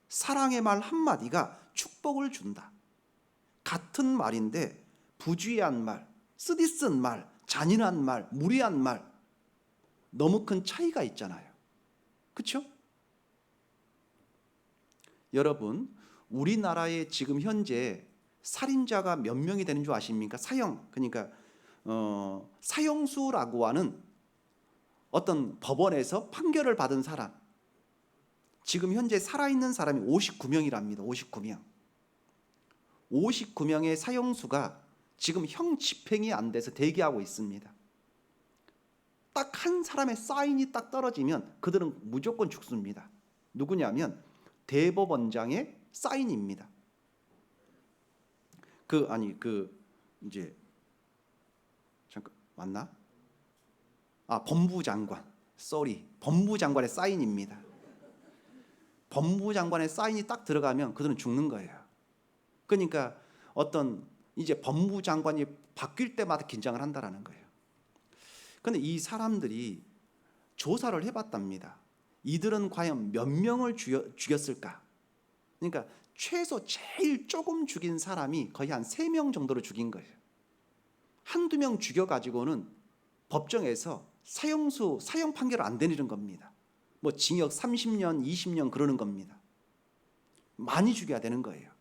사랑의 말 한마디가 축복을 준다. 같은 말인데 부주의한 말, 쓰디쓴 말, 잔인한 말, 무리한 말, 너무 큰 차이가 있잖아요. 그렇죠? 여러분, 우리나라에 지금 현재 살인자가 몇 명이 되는 줄 아십니까? 그러니까 사형수라고 하는 어떤 법원에서 판결을 받은 사람, 지금 현재 살아있는 사람이 59명이랍니다. 59명. 59명의 사형수가 지금 형 집행이 안 돼서 대기하고 있습니다. 딱 한 사람의 사인이 딱 떨어지면 그들은 무조건 죽습니다. 누구냐면 대법원장의 사인입니다. 이제 잠깐 맞나? 법무장관. 법무장관의 사인입니다. 법무장관의 사인이 딱 들어가면 그들은 죽는 거예요. 그러니까 이제 법무장관이 바뀔 때마다 긴장을 한다라는 거예요. 그런데 이 사람들이 조사를 해봤답니다. 이들은 과연 몇 명을 죽였을까? 그러니까 최소 제일 조금 죽인 사람이 거의 한 3명 정도로 죽인 거예요. 한두 명 죽여가지고는 법정에서 사형 판결 안 내리는 겁니다. 뭐 징역 30년, 20년 그러는 겁니다. 많이 죽여야 되는 거예요.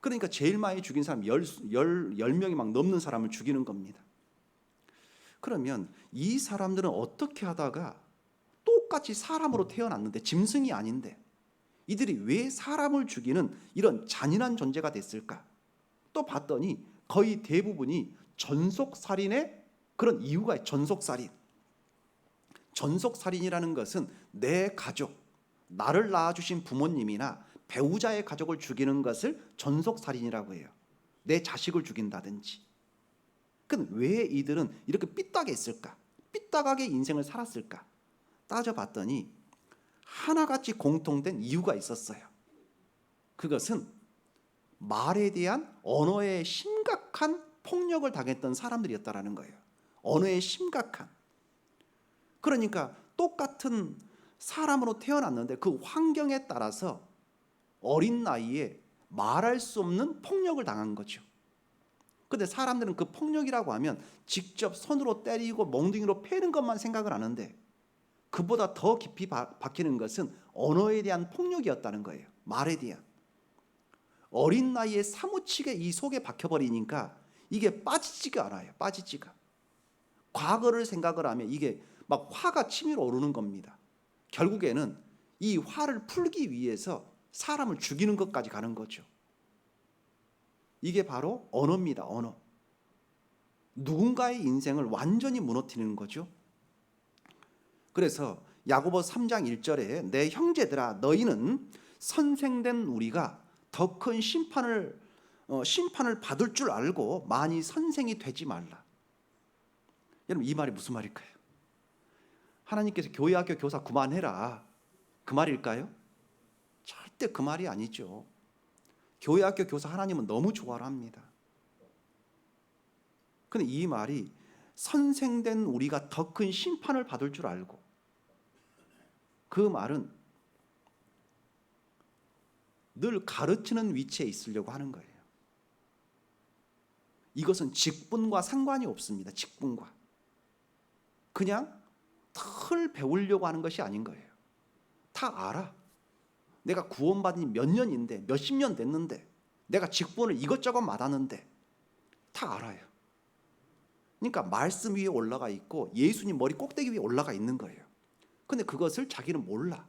그러니까 제일 많이 죽인 사람 10명이 막 넘는 사람을 죽이는 겁니다. 그러면 이 사람들은 어떻게 하다가 똑같이 사람으로 태어났는데, 짐승이 아닌데 이들이 왜 사람을 죽이는 이런 잔인한 존재가 됐을까? 또 봤더니 거의 대부분이 전속살인의 그런 이유가 있어요. 전속살인. 전속살인이라는 것은 내 가족, 나를 낳아주신 부모님이나 배우자의 가족을 죽이는 것을 전속살인이라고 해요. 내 자식을 죽인다든지. 그럼 왜 이들은 이렇게 삐딱하게 했을까? 삐딱하게 인생을 살았을까? 따져봤더니 하나같이 공통된 이유가 있었어요. 그것은 말에 대한 언어에 심각한 폭력을 당했던 사람들이었다라는 거예요. 언어에 심각한. 그러니까 똑같은 사람으로 태어났는데 그 환경에 따라서 어린 나이에 말할 수 없는 폭력을 당한 거죠. 근데 사람들은 그 폭력이라고 하면 직접 손으로 때리고 몽둥이로 패는 것만 생각을 하는데 그보다 더 깊이 박히는 것은 언어에 대한 폭력이었다는 거예요. 말에 대한. 어린 나이에 사무치게 이 속에 박혀버리니까 이게 빠지지가 않아요. 빠지지가. 과거를 생각을 하면 이게 막 화가 치밀어 오르는 겁니다. 결국에는 이 화를 풀기 위해서 사람을 죽이는 것까지 가는 거죠. 이게 바로 언어입니다. 언어. 누군가의 인생을 완전히 무너뜨리는 거죠. 그래서 야고보 3장 1절에 내 형제들아 너희는 선생된 우리가 더 큰 심판을 받을 줄 알고 많이 선생이 되지 말라. 여러분 이 말이 무슨 말일까요? 하나님께서 교회 학교 교사 그만해라 그 말일까요? 절대 그 말이 아니죠. 교회 학교 교사 하나님은 너무 좋아합니다. 그런데 이 말이 선생된 우리가 더 큰 심판을 받을 줄 알고, 그 말은 늘 가르치는 위치에 있으려고 하는 거예요. 이것은 직분과 상관이 없습니다. 직분과. 그냥 덜 배우려고 하는 것이 아닌 거예요. 다 알아. 내가 구원받은 지 몇 년인데, 몇십 년 됐는데, 내가 직분을 이것저것 맡았는데 다 알아요. 그러니까 말씀 위에 올라가 있고 예수님 머리 꼭대기 위에 올라가 있는 거예요. 근데 그것을 자기는 몰라.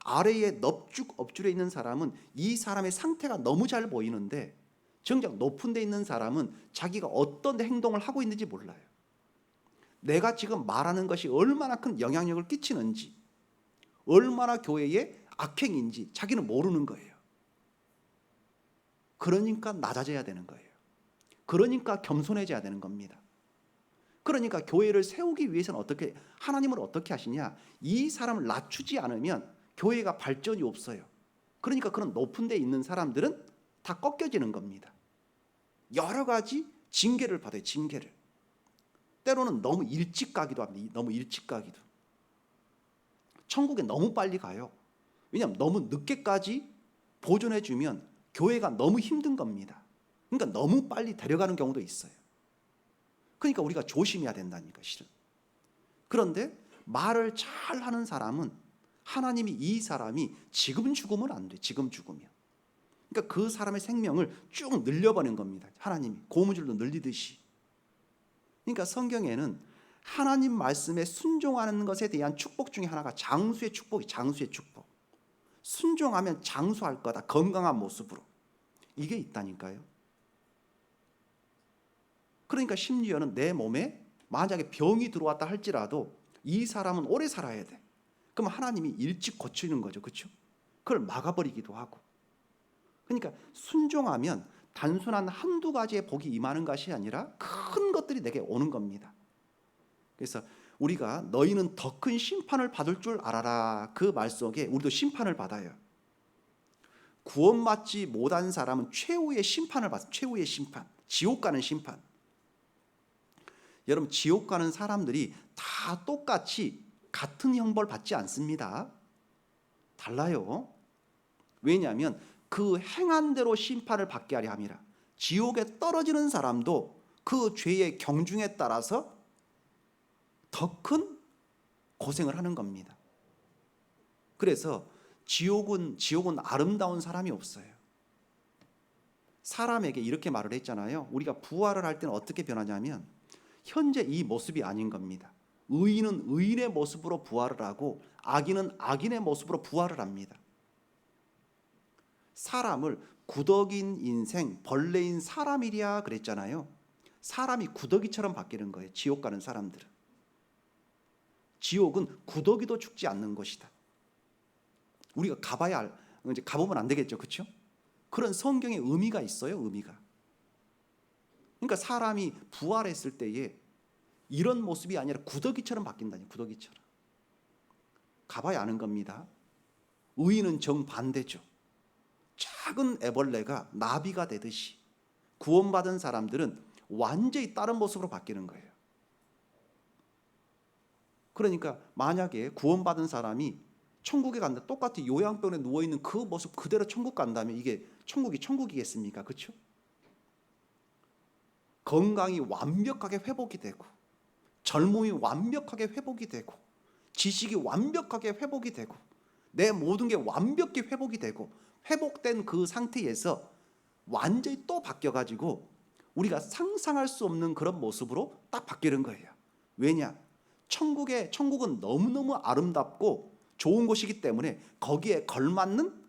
아래에 넙죽 엎줄에 있는 사람은 이 사람의 상태가 너무 잘 보이는데 정작 높은 데 있는 사람은 자기가 어떤 행동을 하고 있는지 몰라요. 내가 지금 말하는 것이 얼마나 큰 영향력을 끼치는지, 얼마나 교회의 악행인지 자기는 모르는 거예요. 그러니까 낮아져야 되는 거예요. 그러니까 겸손해져야 되는 겁니다. 그러니까 교회를 세우기 위해서는 어떻게, 하나님은 어떻게 하시냐? 이 사람을 낮추지 않으면 교회가 발전이 없어요. 그러니까 그런 높은 데 있는 사람들은 다 꺾여지는 겁니다. 여러 가지 징계를 받아요. 징계를. 때로는 너무 일찍 가기도 합니다. 너무 일찍 가기도. 천국에 너무 빨리 가요. 왜냐하면 너무 늦게까지 보존해 주면 교회가 너무 힘든 겁니다. 그러니까 너무 빨리 데려가는 경우도 있어요. 그러니까 우리가 조심해야 된다니까 실은. 그런데 말을 잘 하는 사람은 하나님이 이 사람이 지금 죽으면 안 돼. 지금 죽으면. 그러니까 그 사람의 생명을 쭉 늘려버리는 겁니다. 하나님이 고무줄로 늘리듯이. 그러니까 성경에는 하나님 말씀에 순종하는 것에 대한 축복 중에 하나가 장수의 축복이, 장수의 축복. 순종하면 장수할 거다. 건강한 모습으로. 이게 있다니까요. 그러니까 심지어는 내 몸에 만약에 병이 들어왔다 할지라도 이 사람은 오래 살아야 돼. 그럼 하나님이 일찍 고치는 거죠. 그렇죠? 그걸 막아버리기도 하고. 그러니까 순종하면 단순한 한두 가지의 복이 임하는 것이 아니라 큰 것들이 내게 오는 겁니다. 그래서 우리가 너희는 더 큰 심판을 받을 줄 알아라, 그 말 속에 우리도 심판을 받아요. 구원받지 못한 사람은 최후의 심판을 받습니다. 최후의 심판, 지옥 가는 심판. 여러분 지옥 가는 사람들이 다 똑같이 같은 형벌 받지 않습니다. 달라요. 왜냐하면 그 행한 대로 심판을 받게 하려 함이라. 지옥에 떨어지는 사람도 그 죄의 경중에 따라서 더 큰 고생을 하는 겁니다. 그래서 지옥은 아름다운 사람이 없어요. 사람에게 이렇게 말을 했잖아요. 우리가 부활을 할 때는 어떻게 변하냐면 현재 이 모습이 아닌 겁니다. 의인은 의인의 모습으로 부활을 하고 악인은 악인의 모습으로 부활을 합니다. 사람을 구덕인 인생 벌레인 사람이랴 그랬잖아요. 사람이 구더기처럼 바뀌는 거예요. 지옥 가는 사람들은. 지옥은 구더기도 죽지 않는 것이다. 우리가 이제 가보면 안 되겠죠, 그렇죠? 그런 성경의 의미가 있어요, 의미가. 그러니까 사람이 부활했을 때에 이런 모습이 아니라 구더기처럼 바뀐다니, 구더기처럼. 가봐야 아는 겁니다. 의인은 정반대죠. 작은 애벌레가 나비가 되듯이 구원받은 사람들은 완전히 다른 모습으로 바뀌는 거예요. 그러니까 만약에 구원받은 사람이 천국에 간다, 똑같이 요양병원에 누워있는 그 모습 그대로 천국 간다면 이게 천국이겠습니까? 그렇죠? 건강이 완벽하게 회복이 되고, 젊음이 완벽하게 회복이 되고, 지식이 완벽하게 회복이 되고, 내 모든 게 완벽히 회복이 되고, 회복된 그 상태에서 완전히 또 바뀌어가지고 우리가 상상할 수 없는 그런 모습으로 딱 바뀌는 거예요. 왜냐? 천국은 너무너무 아름답고 좋은 곳이기 때문에 거기에 걸맞는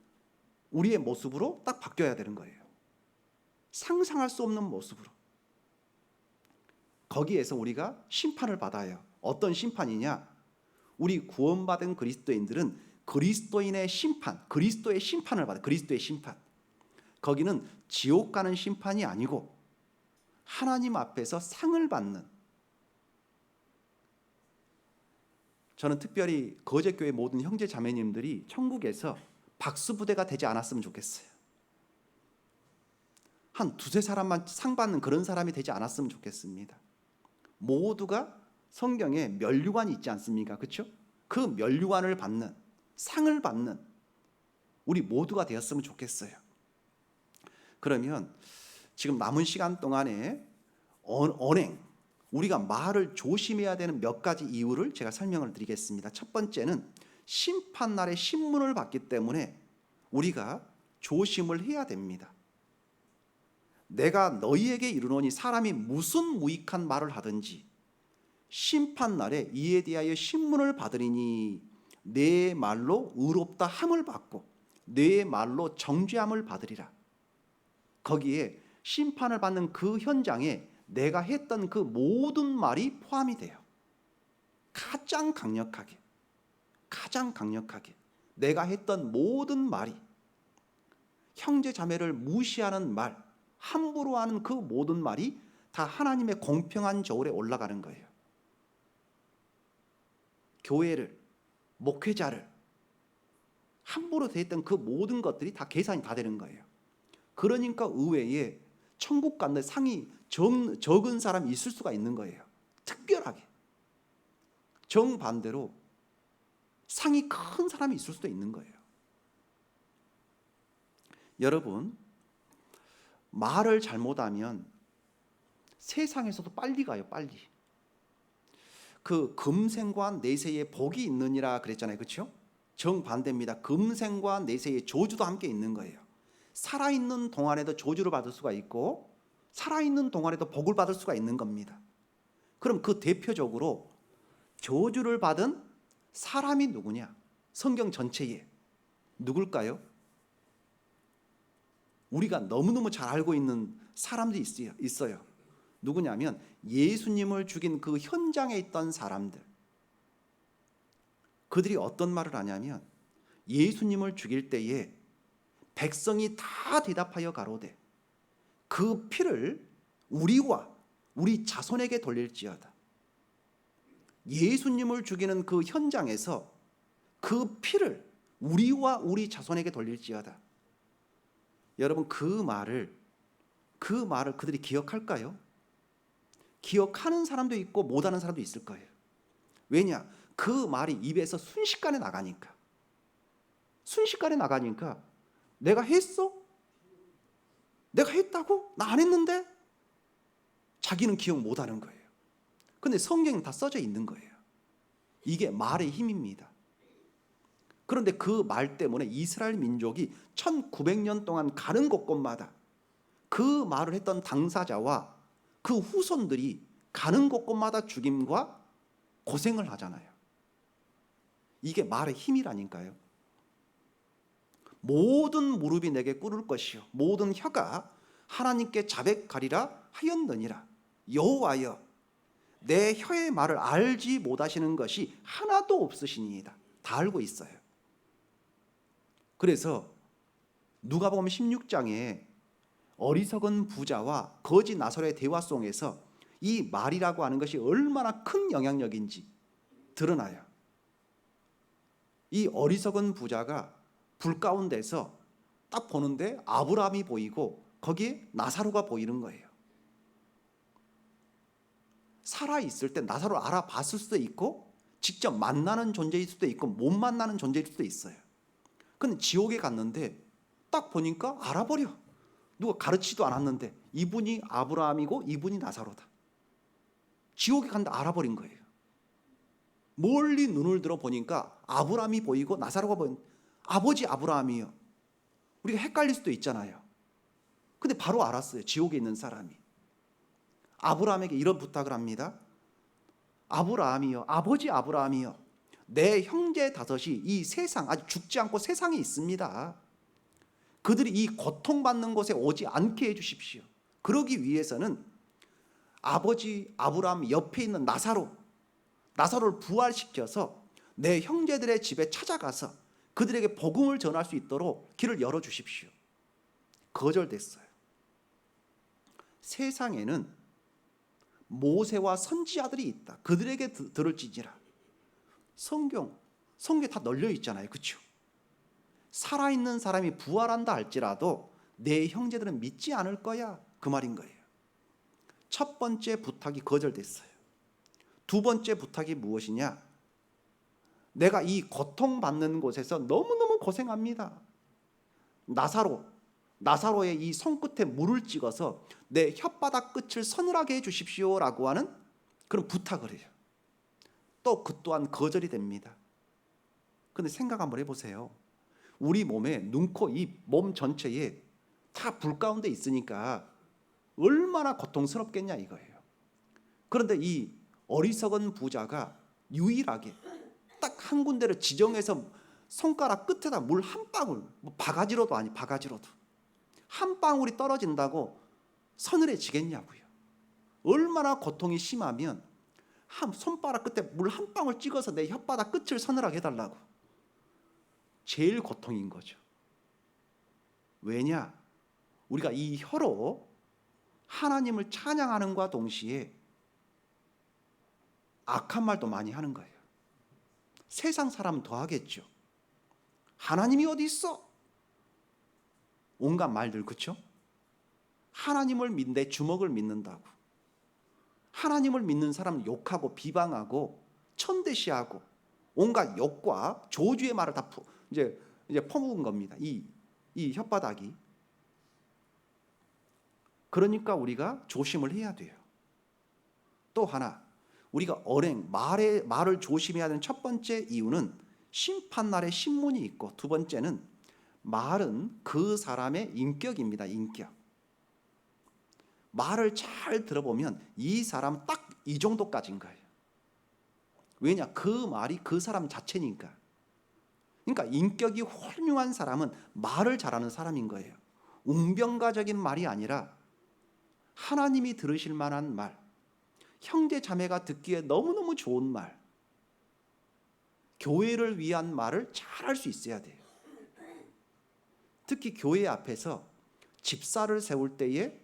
우리의 모습으로 딱 바뀌어야 되는 거예요. 상상할 수 없는 모습으로. 거기에서 우리가 심판을 받아요. 어떤 심판이냐? 우리 구원받은 그리스도인들은 그리스도인의 심판, 그리스도의 심판을 받아요. 그리스도의 심판. 거기는 지옥 가는 심판이 아니고 하나님 앞에서 상을 받는. 저는 특별히 거제교회 모든 형제 자매님들이 천국에서 박수부대가 되지 않았으면 좋겠어요. 한 두세 사람만 상 받는 그런 사람이 되지 않았으면 좋겠습니다. 모두가 성경에 면류관이 있지 않습니까? 그렇죠? 그 면류관을 받는, 상을 받는 우리 모두가 되었으면 좋겠어요. 그러면 지금 남은 시간 동안에 언행, 우리가 말을 조심해야 되는 몇 가지 이유를 제가 설명을 드리겠습니다. 첫 번째는 심판날에 신문을 받기 때문에 우리가 조심을 해야 됩니다. 내가 너희에게 이르노니 사람이 무슨 무익한 말을 하든지 심판날에 이에 대하여 신문을 받으리니 내 말로 의롭다 함을 받고 내 말로 정죄함을 받으리라. 거기에 심판을 받는 그 현장에 내가 했던 그 모든 말이 포함이 돼요. 가장 강력하게 내가 했던 모든 말이, 형제 자매를 무시하는 말, 함부로 하는 그 모든 말이 다 하나님의 공평한 저울에 올라가는 거예요. 교회를, 목회자를 함부로 대했던 그 모든 것들이 다 계산이 다 되는 거예요. 그러니까 의외에 천국 간데 상이 적은 사람이 있을 수가 있는 거예요. 특별하게. 정반대로 상이 큰 사람이 있을 수도 있는 거예요. 여러분, 말을 잘못하면 세상에서도 빨리 가요, 빨리. 그 금생과 내세에 복이 있느니라 그랬잖아요, 그렇죠? 정반대입니다. 금생과 내세에 저주도 함께 있는 거예요. 살아있는 동안에도 저주를 받을 수가 있고 살아있는 동안에도 복을 받을 수가 있는 겁니다. 그럼 그 대표적으로 저주를 받은 사람이 누구냐? 성경 전체에 누굴까요? 우리가 너무너무 잘 알고 있는 사람들이 있어요. 누구냐면 예수님을 죽인 그 현장에 있던 사람들. 그들이 어떤 말을 하냐면 예수님을 죽일 때에 백성이 다 대답하여 가로되 그 피를 우리와 우리 자손에게 돌릴지어다. 예수님을 죽이는 그 현장에서 그 피를 우리와 우리 자손에게 돌릴지어다. 여러분, 그 말을 그들이 기억할까요? 기억하는 사람도 있고 못하는 사람도 있을 거예요. 왜냐? 그 말이 입에서 순식간에 나가니까. 내가 했어? 내가 했다고? 나 안 했는데? 자기는 기억 못하는 거예요. 근데 성경에 다 써져 있는 거예요. 이게 말의 힘입니다. 그런데 그 말 때문에 이스라엘 민족이 1900년 동안 가는 곳곳마다 그 말을 했던 당사자와 그 후손들이 가는 곳곳마다 죽임과 고생을 하잖아요. 이게 말의 힘이라니까요. 모든 무릎이 내게 꿇을 것이요 모든 혀가 하나님께 자백하리라 하였느니라. 여호와여, 내 혀의 말을 알지 못하시는 것이 하나도 없으시니이다. 다 알고 있어요. 그래서 누가복음 16장에 어리석은 부자와 거지 나사로의 대화 속에서 이 말이라고 하는 것이 얼마나 큰 영향력인지 드러나요. 이 어리석은 부자가 불 가운데서 딱 보는데 아브라함이 보이고 거기에 나사로가 보이는 거예요. 살아있을 때 나사로를 알아봤을 수도 있고 직접 만나는 존재일 수도 있고 못 만나는 존재일 수도 있어요. 근데 지옥에 갔는데 딱 보니까 알아버려. 누가 가르치지도 않았는데 이분이 아브라함이고 이분이 나사로다. 지옥에 갔는데 알아버린 거예요. 멀리 눈을 들어 보니까 아브라함이 보이고 나사로가 보인 아버지 아브라함이요. 우리가 헷갈릴 수도 있잖아요. 근데 바로 알았어요. 지옥에 있는 사람이. 아브라함에게 이런 부탁을 합니다. 아브라함이요, 아버지 아브라함이요, 내 형제 다섯이 이 세상 아직 죽지 않고 세상에 있습니다. 그들이 이 고통받는 곳에 오지 않게 해주십시오. 그러기 위해서는 아버지 아브라함 옆에 있는 나사로를 부활시켜서 내 형제들의 집에 찾아가서 그들에게 복음을 전할 수 있도록 길을 열어주십시오. 거절됐어요. 세상에는 모세와 선지자들이 있다. 그들에게 들을지니라. 성경에 다 널려 있잖아요. 그렇죠? 살아있는 사람이 부활한다 할지라도 내 형제들은 믿지 않을 거야. 그 말인 거예요. 첫 번째 부탁이 거절됐어요. 두 번째 부탁이 무엇이냐? 내가 이 고통받는 곳에서 너무너무 고생합니다. 나사로의 이 손끝에 물을 찍어서 내 혓바닥 끝을 서늘하게 해주십시오라고 하는 그런 부탁을 해요. 또 그 또한 거절이 됩니다. 근데 생각 한번 해보세요. 우리 몸에 눈, 코, 입, 몸 전체에 다 불 가운데 있으니까 얼마나 고통스럽겠냐 이거예요. 그런데 이 어리석은 부자가 유일하게 딱 한 군데를 지정해서 손가락 끝에다 물 한 방울, 바가지로도 아니 바가지로도 한 방울이 떨어진다고 서늘해지겠냐고요. 얼마나 고통이 심하면 손가락 끝에 물 한 방울 찍어서 내 혓바닥 끝을 서늘하게 해달라고. 제일 고통인 거죠. 왜냐? 우리가 이 혀로 하나님을 찬양하는과 동시에 악한 말도 많이 하는 거예요. 세상 사람은 더 하겠죠. 하나님이 어디 있어? 온갖 말들, 그렇죠? 하나님을 믿는데 주먹을 믿는다고. 하나님을 믿는 사람을 욕하고 비방하고 천대시하고 온갖 욕과 저주의 말을 다 이제 퍼묵은 겁니다. 이 혓바닥이. 그러니까 우리가 조심을 해야 돼요. 또 하나, 우리가 말을 조심해야 하는 첫 번째 이유는 심판날에 신문이 있고, 두 번째는 말은 그 사람의 인격입니다. 인격. 말을 잘 들어보면 이 사람 딱 이 정도까지인 거예요. 왜냐? 그 말이 그 사람 자체니까. 그러니까 인격이 훌륭한 사람은 말을 잘하는 사람인 거예요. 웅변가적인 말이 아니라 하나님이 들으실 만한 말, 형제 자매가 듣기에 너무너무 좋은 말, 교회를 위한 말을 잘할 수 있어야 돼요. 특히 교회 앞에서 집사를 세울 때에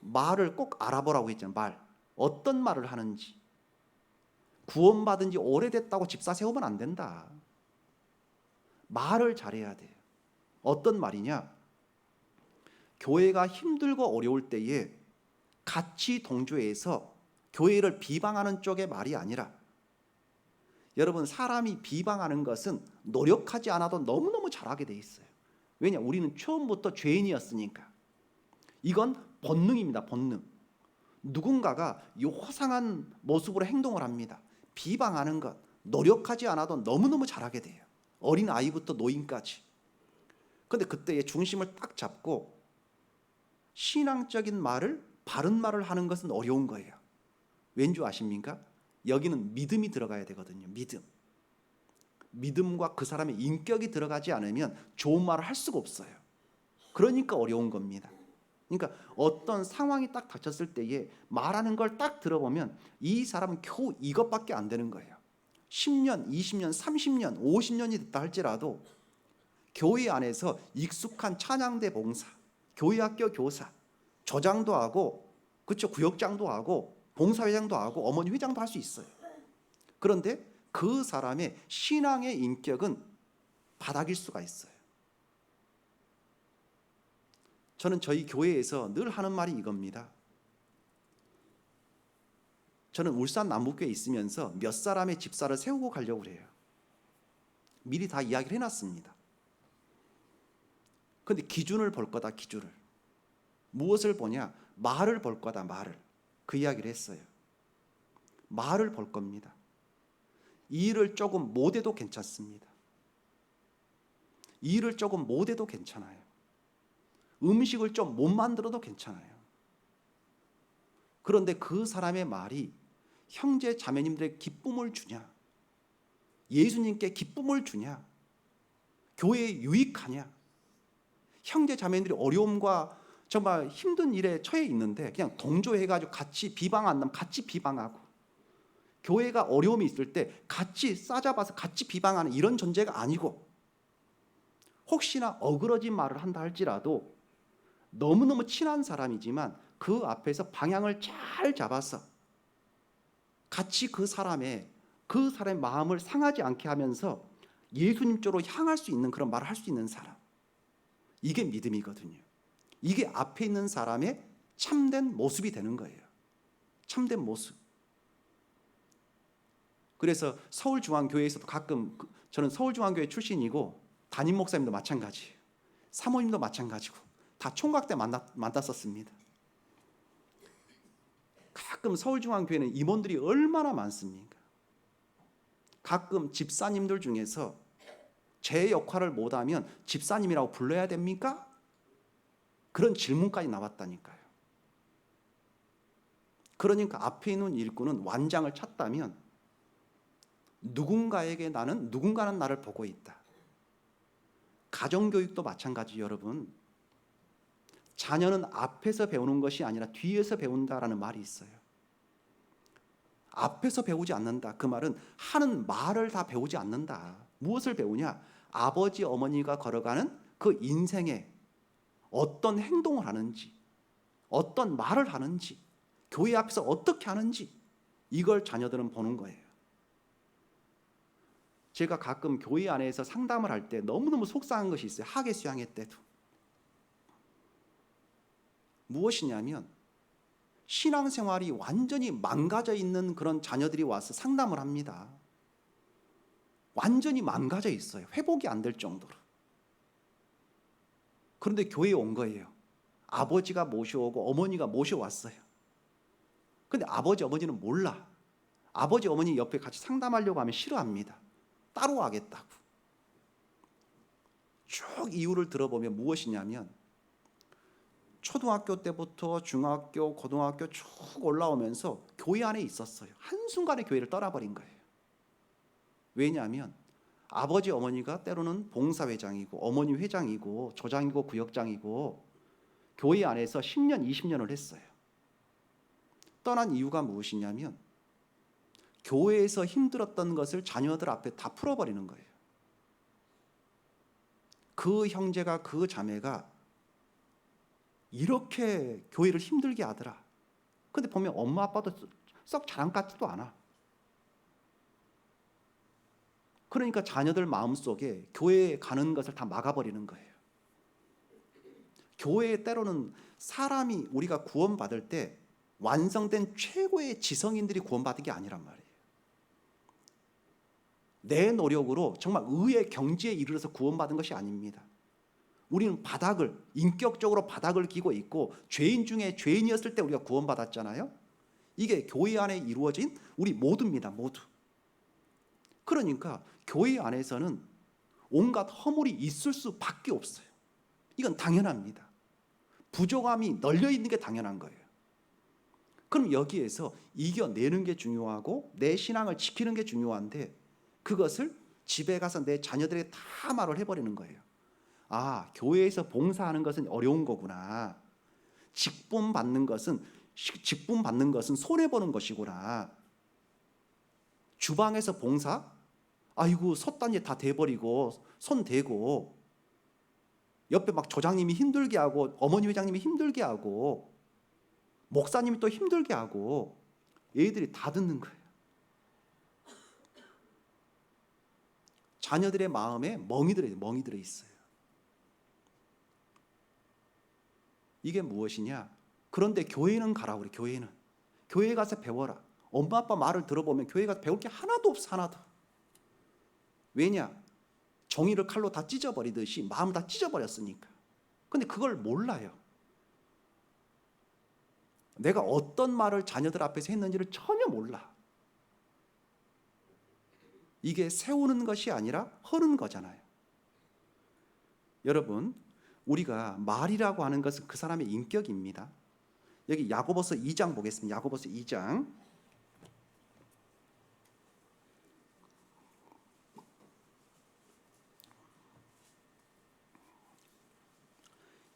말을 꼭 알아보라고 했잖아요. 말. 어떤 말을 하는지. 구원받은 지 오래됐다고 집사 세우면 안 된다. 말을 잘해야 돼요. 어떤 말이냐? 교회가 힘들고 어려울 때에 같이 동조해서 교회를 비방하는 쪽의 말이 아니라, 여러분, 사람이 비방하는 것은 노력하지 않아도 너무너무 잘하게 돼 있어요. 왜냐? 우리는 처음부터 죄인이었으니까. 이건 본능입니다. 본능. 누군가가 요상한 모습으로 행동을 합니다. 비방하는 것, 노력하지 않아도 너무너무 잘하게 돼요. 어린 아이부터 노인까지. 그런데 그때의 중심을 딱 잡고 신앙적인 말을, 바른 말을 하는 것은 어려운 거예요. 왠지 아십니까? 여기는 믿음이 들어가야 되거든요. 믿음. 믿음과 그 사람의 인격이 들어가지 않으면 좋은 말을 할 수가 없어요. 그러니까 어려운 겁니다. 그러니까 어떤 상황이 딱 닥쳤을 때에 말하는 걸 딱 들어보면 이 사람은 겨우 이것밖에 안 되는 거예요. 10년, 20년, 30년, 50년이 됐다 할지라도 교회 안에서 익숙한 찬양대 봉사, 교회학교 교사, 조장도 하고, 그렇죠, 구역장도 하고, 봉사회장도 하고, 어머니 회장도 할 수 있어요. 그런데 그 사람의 신앙의 인격은 바닥일 수가 있어요. 저는 저희 교회에서 늘 하는 말이 이겁니다. 저는 울산 남북교회에 있으면서 몇 사람의 집사를 세우고 가려고 그래요. 미리 다 이야기를 해놨습니다. 그런데 기준을 볼 거다, 기준을. 무엇을 보냐? 말을 볼 거다, 말을. 그 이야기를 했어요. 말을 볼 겁니다. 일을 조금 못해도 괜찮습니다. 일을 조금 못해도 괜찮아요. 음식을 좀 못 만들어도 괜찮아요. 그런데 그 사람의 말이 형제 자매님들의 기쁨을 주냐? 예수님께 기쁨을 주냐? 교회에 유익하냐? 형제 자매님들이 어려움과 정말 힘든 일에 처해 있는데 그냥 동조해가지고 같이 비방한 남 같이 비방하고, 교회가 어려움이 있을 때 같이 싸잡아서 같이 비방하는 이런 존재가 아니고, 혹시나 어그러진 말을 한다 할지라도 너무너무 친한 사람이지만 그 앞에서 방향을 잘 잡아서 같이 그 사람의 마음을 상하지 않게 하면서 예수님 쪽으로 향할 수 있는 그런 말을 할 수 있는 사람, 이게 믿음이거든요. 이게 앞에 있는 사람의 참된 모습이 되는 거예요. 참된 모습. 그래서 서울중앙교회에서도 가끔, 저는 서울중앙교회 출신이고 담임 목사님도 마찬가지예요. 사모님도 마찬가지고 다 총각 때 만났었습니다. 가끔 서울중앙교회는 임원들이 얼마나 많습니까? 가끔 집사님들 중에서 제 역할을 못하면 집사님이라고 불러야 됩니까? 그런 질문까지 나왔다니까요. 그러니까 앞에 있는 일꾼은 완장을 찾다면 누군가는 나를 보고 있다. 가정교육도 마찬가지. 여러분, 자녀는 앞에서 배우는 것이 아니라 뒤에서 배운다라는 말이 있어요. 앞에서 배우지 않는다. 그 말은 하는 말을 다 배우지 않는다. 무엇을 배우냐? 아버지 어머니가 걸어가는 그 인생에 어떤 행동을 하는지, 어떤 말을 하는지, 교회 앞에서 어떻게 하는지, 이걸 자녀들은 보는 거예요. 제가 가끔 교회 안에서 상담을 할 때 너무너무 속상한 것이 있어요. 학예 수양회 때도. 무엇이냐면 신앙생활이 완전히 망가져 있는 그런 자녀들이 와서 상담을 합니다. 완전히 망가져 있어요. 회복이 안 될 정도로. 그런데 교회에 온 거예요. 아버지가 모셔오고 어머니가 모셔왔어요. 그런데 아버지 어머니는 몰라. 아버지 어머니 옆에 같이 상담하려고 하면 싫어합니다. 따로 하겠다고. 쭉 이유를 들어보면 무엇이냐면 초등학교 때부터 중학교, 고등학교 쭉 올라오면서 교회 안에 있었어요. 한순간에 교회를 떠나버린 거예요. 왜냐하면 아버지 어머니가 때로는 봉사회장이고 어머니 회장이고 조장이고 구역장이고 교회 안에서 10년, 20년을 했어요. 떠난 이유가 무엇이냐면 교회에서 힘들었던 것을 자녀들 앞에 다 풀어버리는 거예요. 그 형제가, 그 자매가 이렇게 교회를 힘들게 하더라. 근데 보면 엄마 아빠도 썩 자랑 같지도 않아. 그러니까 자녀들 마음속에 교회에 가는 것을 다 막아버리는 거예요. 교회에 때로는 사람이, 우리가 구원받을 때 완성된 최고의 지성인들이 구원받은 게 아니란 말이에요. 내 노력으로 정말 의의 경지에 이르러서 구원받은 것이 아닙니다. 우리는 인격적으로 바닥을 기고 있고 죄인 중에 죄인이었을 때 우리가 구원받았잖아요. 이게 교회 안에 이루어진 우리 모두입니다. 모두. 그러니까 교회 안에서는 온갖 허물이 있을 수밖에 없어요. 이건 당연합니다. 부족함이 널려 있는 게 당연한 거예요. 그럼 여기에서 이겨내는 게 중요하고 내 신앙을 지키는 게 중요한데 그것을 집에 가서 내 자녀들에게 다 말을 해버리는 거예요. 아, 교회에서 봉사하는 것은 어려운 거구나. 직분 받는 것은 손해 보는 것이구나. 주방에서 봉사? 아이고, 솥단지 다 대버리고 손 대고 옆에 막 조장님이 힘들게 하고 어머니 회장님이 힘들게 하고 목사님이 또 힘들게 하고 얘들이 다 듣는 거예요. 자녀들의 마음에 멍이 들어 있어요. 이게 무엇이냐? 그런데 교회는 가라고 그래. 교회는. 교회 가서 배워라. 엄마 아빠 말을 들어보면 교회 가서 배울 게 하나도 없어. 하나도. 왜냐? 종이를 칼로 다 찢어버리듯이 마음을 다 찢어버렸으니까. 근데 그걸 몰라요. 내가 어떤 말을 자녀들 앞에서 했는지를 전혀 몰라. 이게 세우는 것이 아니라 허는 거잖아요. 여러분, 우리가 말이라고 하는 것은 그 사람의 인격입니다. 여기 야고보서 2장 보겠습니다. 야고보서 2장.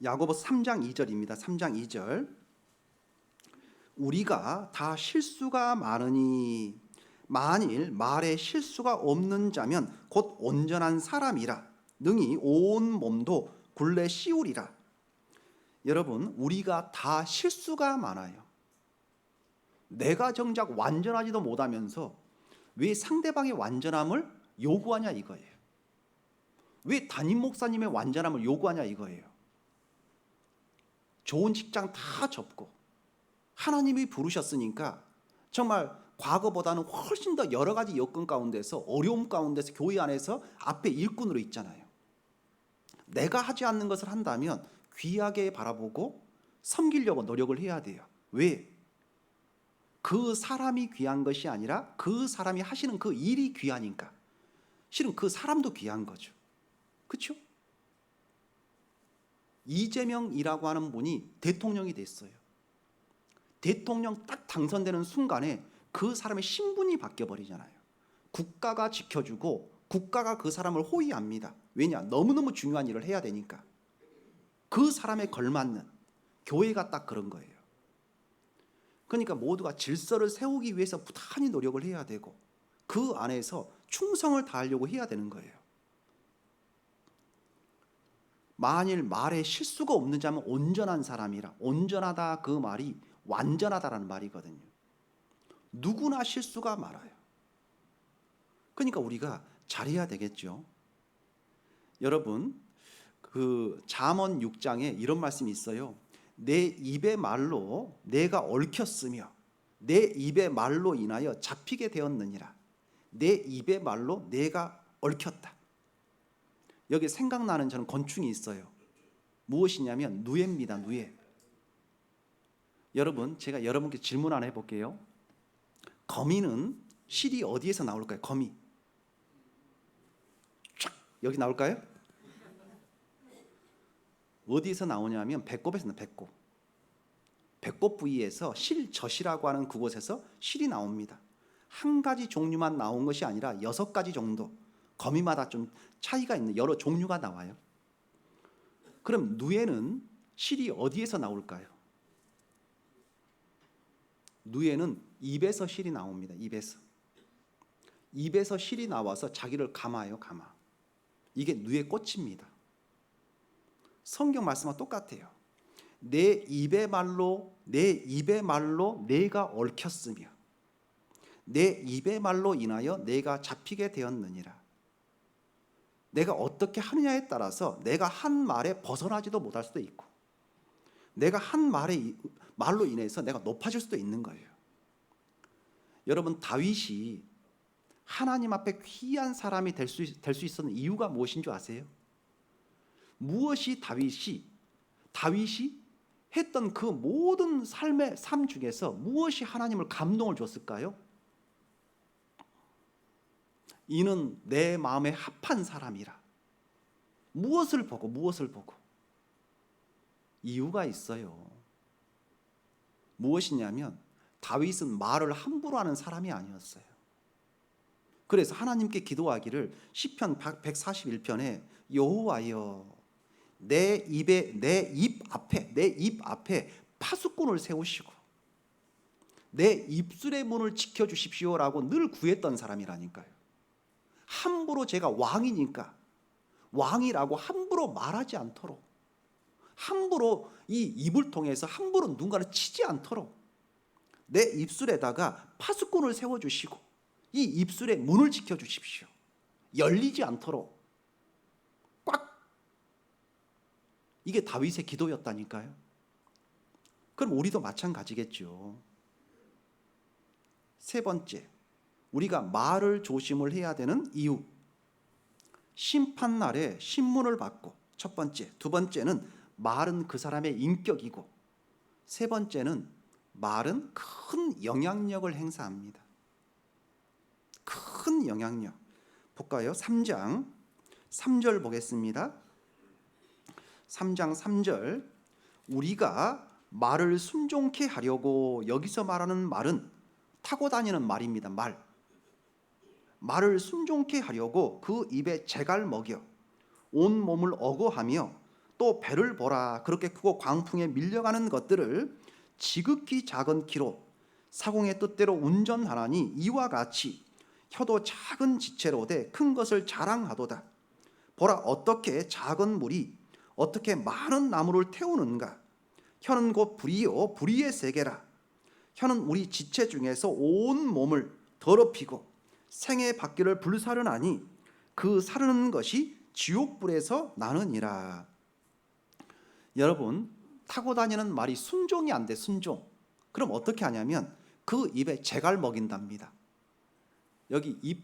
야고보서 3장 2절입니다. 3장 2절. 우리가 다 실수가 많으니 만일 말에 실수가 없는 자면 곧 온전한 사람이라 능히 온 몸도 굴레 씌우리라. 여러분, 우리가 다 실수가 많아요. 내가 정작 완전하지도 못하면서 왜 상대방의 완전함을 요구하냐 이거예요. 왜 담임 목사님의 완전함을 요구하냐 이거예요. 좋은 직장 다 접고 하나님이 부르셨으니까 정말 과거보다는 훨씬 더 여러 가지 여건 가운데서 어려움 가운데서 교회 안에서 앞에 일꾼으로 있잖아요. 내가 하지 않는 것을 한다면 귀하게 바라보고 섬기려고 노력을 해야 돼요. 왜? 그 사람이 귀한 것이 아니라 그 사람이 하시는 그 일이 귀하니까. 실은 그 사람도 귀한 거죠. 그렇죠? 이재명이라고 하는 분이 대통령이 됐어요. 대통령 딱 당선되는 순간에 그 사람의 신분이 바뀌어버리잖아요. 국가가 지켜주고 국가가 그 사람을 호위합니다. 왜냐? 너무너무 중요한 일을 해야 되니까. 그 사람에 걸맞는 교회가 딱 그런 거예요. 그러니까 모두가 질서를 세우기 위해서 부단히 노력을 해야 되고 그 안에서 충성을 다하려고 해야 되는 거예요. 만일 말에 실수가 없는 자면 온전한 사람이라. 온전하다 그 말이 완전하다라는 말이거든요. 누구나 실수가 많아요. 그러니까 우리가 잘해야 되겠죠. 여러분, 그 잠언 6장에 이런 말씀이 있어요. 내 입의 말로 내가 얽혔으며 내 입의 말로 인하여 잡히게 되었느니라. 내 입의 말로 내가 얽혔다. 여기 생각나는 저는 건충이 있어요. 무엇이냐면 누에입니다. 누에. 여러분, 제가 여러분께 질문 하나 해볼게요. 거미는 실이 어디에서 나올까요? 거미. 쫙 여기 나올까요? 어디에서 나오냐면 배꼽에서 나와요. 배꼽. 배꼽 부위에서 실젖이라고 하는 그곳에서 실이 나옵니다. 한 가지 종류만 나온 것이 아니라 6가지 정도, 거미마다 좀 차이가 있는 여러 종류가 나와요. 그럼 누에는 실이 어디에서 나올까요? 누에는 입에서 실이 나옵니다. 입에서 실이 나와서 자기를 감아요. 감아. 이게 누의 꽃입니다. 성경 말씀과 똑같아요. 내 입의 말로 내가 얽혔으며 내 입의 말로 인하여 내가 잡히게 되었느니라. 내가 어떻게 하느냐에 따라서 내가 한 말에 벗어나지도 못할 수도 있고 내가 한 말로 인해서 내가 높아질 수도 있는 거예요. 여러분, 다윗이 하나님 앞에 귀한 사람이 될 수 있었는 이유가 무엇인 줄 아세요? 무엇이 다윗이 했던 그 모든 삶 중에서 무엇이 하나님을 감동을 줬을까요? 이는 내 마음에 합한 사람이라. 무엇을 보고 이유가 있어요. 무엇이냐면 다윗은 말을 함부로 하는 사람이 아니었어요. 그래서 하나님께 기도하기를 시편 141편에 여호와여 내 입 앞에 파수꾼을 세우시고 내 입술의 문을 지켜 주십시오라고 늘 구했던 사람이라니까요. 함부로 제가 왕이니까 왕이라고 함부로 말하지 않도록, 함부로 이 입을 통해서 함부로 누군가를 치지 않도록 내 입술에다가 파수꾼을 세워 주시고 이 입술의 문을 지켜 주십시오. 열리지 않도록 꽉. 이게 다윗의 기도였다니까요. 그럼 우리도 마찬가지겠죠. 세 번째, 우리가 말을 조심을 해야 되는 이유. 심판날에 신문을 받고, 첫 번째. 두 번째는 말은 그 사람의 인격이고, 세 번째는 말은 큰 영향력을 행사합니다. 큰 영향력. 볼까요? 3장 3절 보겠습니다. 3장 3절. 우리가 말을 순종케 하려고, 여기서 말하는 말은 타고 다니는 말입니다. 말을 순종케 하려고 그 입에 재갈 먹여 온 몸을 어거하며 또 배를 보라 그렇게 크고 광풍에 밀려가는 것들을 지극히 작은 키로 사공의 뜻대로 운전하나니 이와 같이 혀도 작은 지체로 돼 큰 것을 자랑하도다. 보라 어떻게 작은 물이 어떻게 많은 나무를 태우는가. 혀는 곧 불이요 불의의 세계라. 혀는 우리 지체 중에서 온 몸을 더럽히고 생의 바퀴를 불사르나니 그 사르는 것이 지옥불에서 나느니라. 여러분, 타고 다니는 말이 순종이 안 돼. 순종. 그럼 어떻게 하냐면 그 입에 재갈 먹인답니다. 여기 입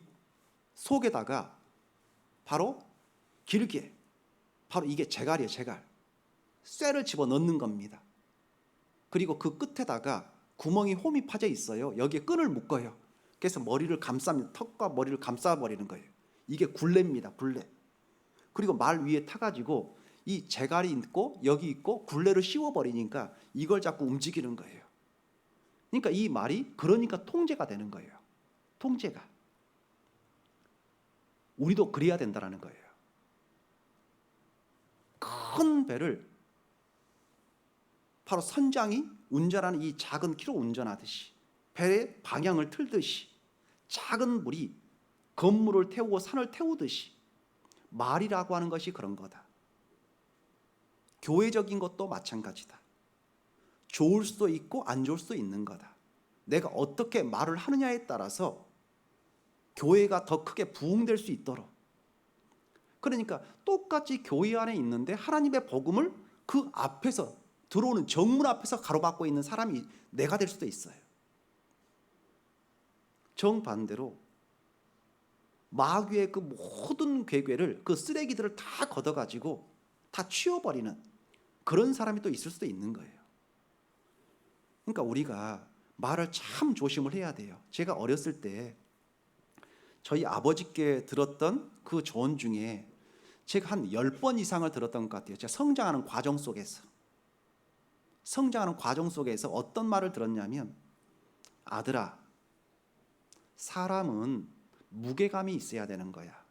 속에다가 바로 길게, 바로 이게 재갈이에요. 재갈. 쇠를 집어넣는 겁니다. 그리고 그 끝에다가 구멍이 홈이 파져 있어요. 여기에 끈을 묶어요. 그래서 머리를 감쌉니다. 턱과 머리를 감싸버리는 거예요. 이게 굴레입니다. 굴레. 그리고 말 위에 타가지고 이 재갈이 있고 여기 있고 굴레를 씌워버리니까 이걸 자꾸 움직이는 거예요. 그러니까 이 말이 그러니까 통제가 되는 거예요. 통제가. 우리도 그래야 된다는 거예요. 큰 배를 바로 선장이 운전하는 이 작은 키로 운전하듯이 배의 방향을 틀듯이 작은 물이 건물을 태우고 산을 태우듯이 말이라고 하는 것이 그런 거다. 교회적인 것도 마찬가지다. 좋을 수도 있고 안 좋을 수도 있는 거다. 내가 어떻게 말을 하느냐에 따라서 교회가 더 크게 부흥될 수 있도록. 그러니까 똑같이 교회 안에 있는데 하나님의 복음을 그 앞에서 들어오는 정문 앞에서 가로막고 있는 사람이 내가 될 수도 있어요. 정반대로 마귀의 그 모든 괴괴를, 그 쓰레기들을 다 걷어가지고 다 치워버리는 그런 사람이 또 있을 수도 있는 거예요. 그러니까 우리가 말을 참 조심을 해야 돼요. 제가 어렸을 때 저희 아버지께 들었던 그 조언 중에 제가 한 10번 이상을 들었던 것 같아요. 제가 성장하는 과정 속에서 어떤 말을 들었냐면, 아들아, 사람은 무게감이 있어야 되는 거야.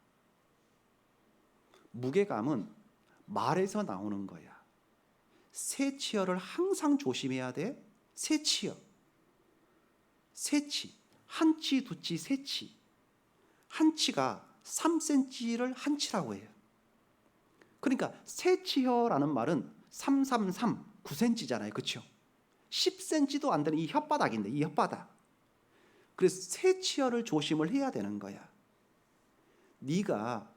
무게감은 말에서 나오는 거야. 새치어를 항상 조심해야 돼. 새치어. 새치. 한치, 두치, 새치. 한치가 3cm를 한치라고 해요. 그러니까 새치혀라는 말은 333, 9cm잖아요. 그렇죠? 10cm도 안 되는 이 혓바닥인데, 이 혓바닥. 그래서 새치어를 조심을 해야 되는 거야. 네가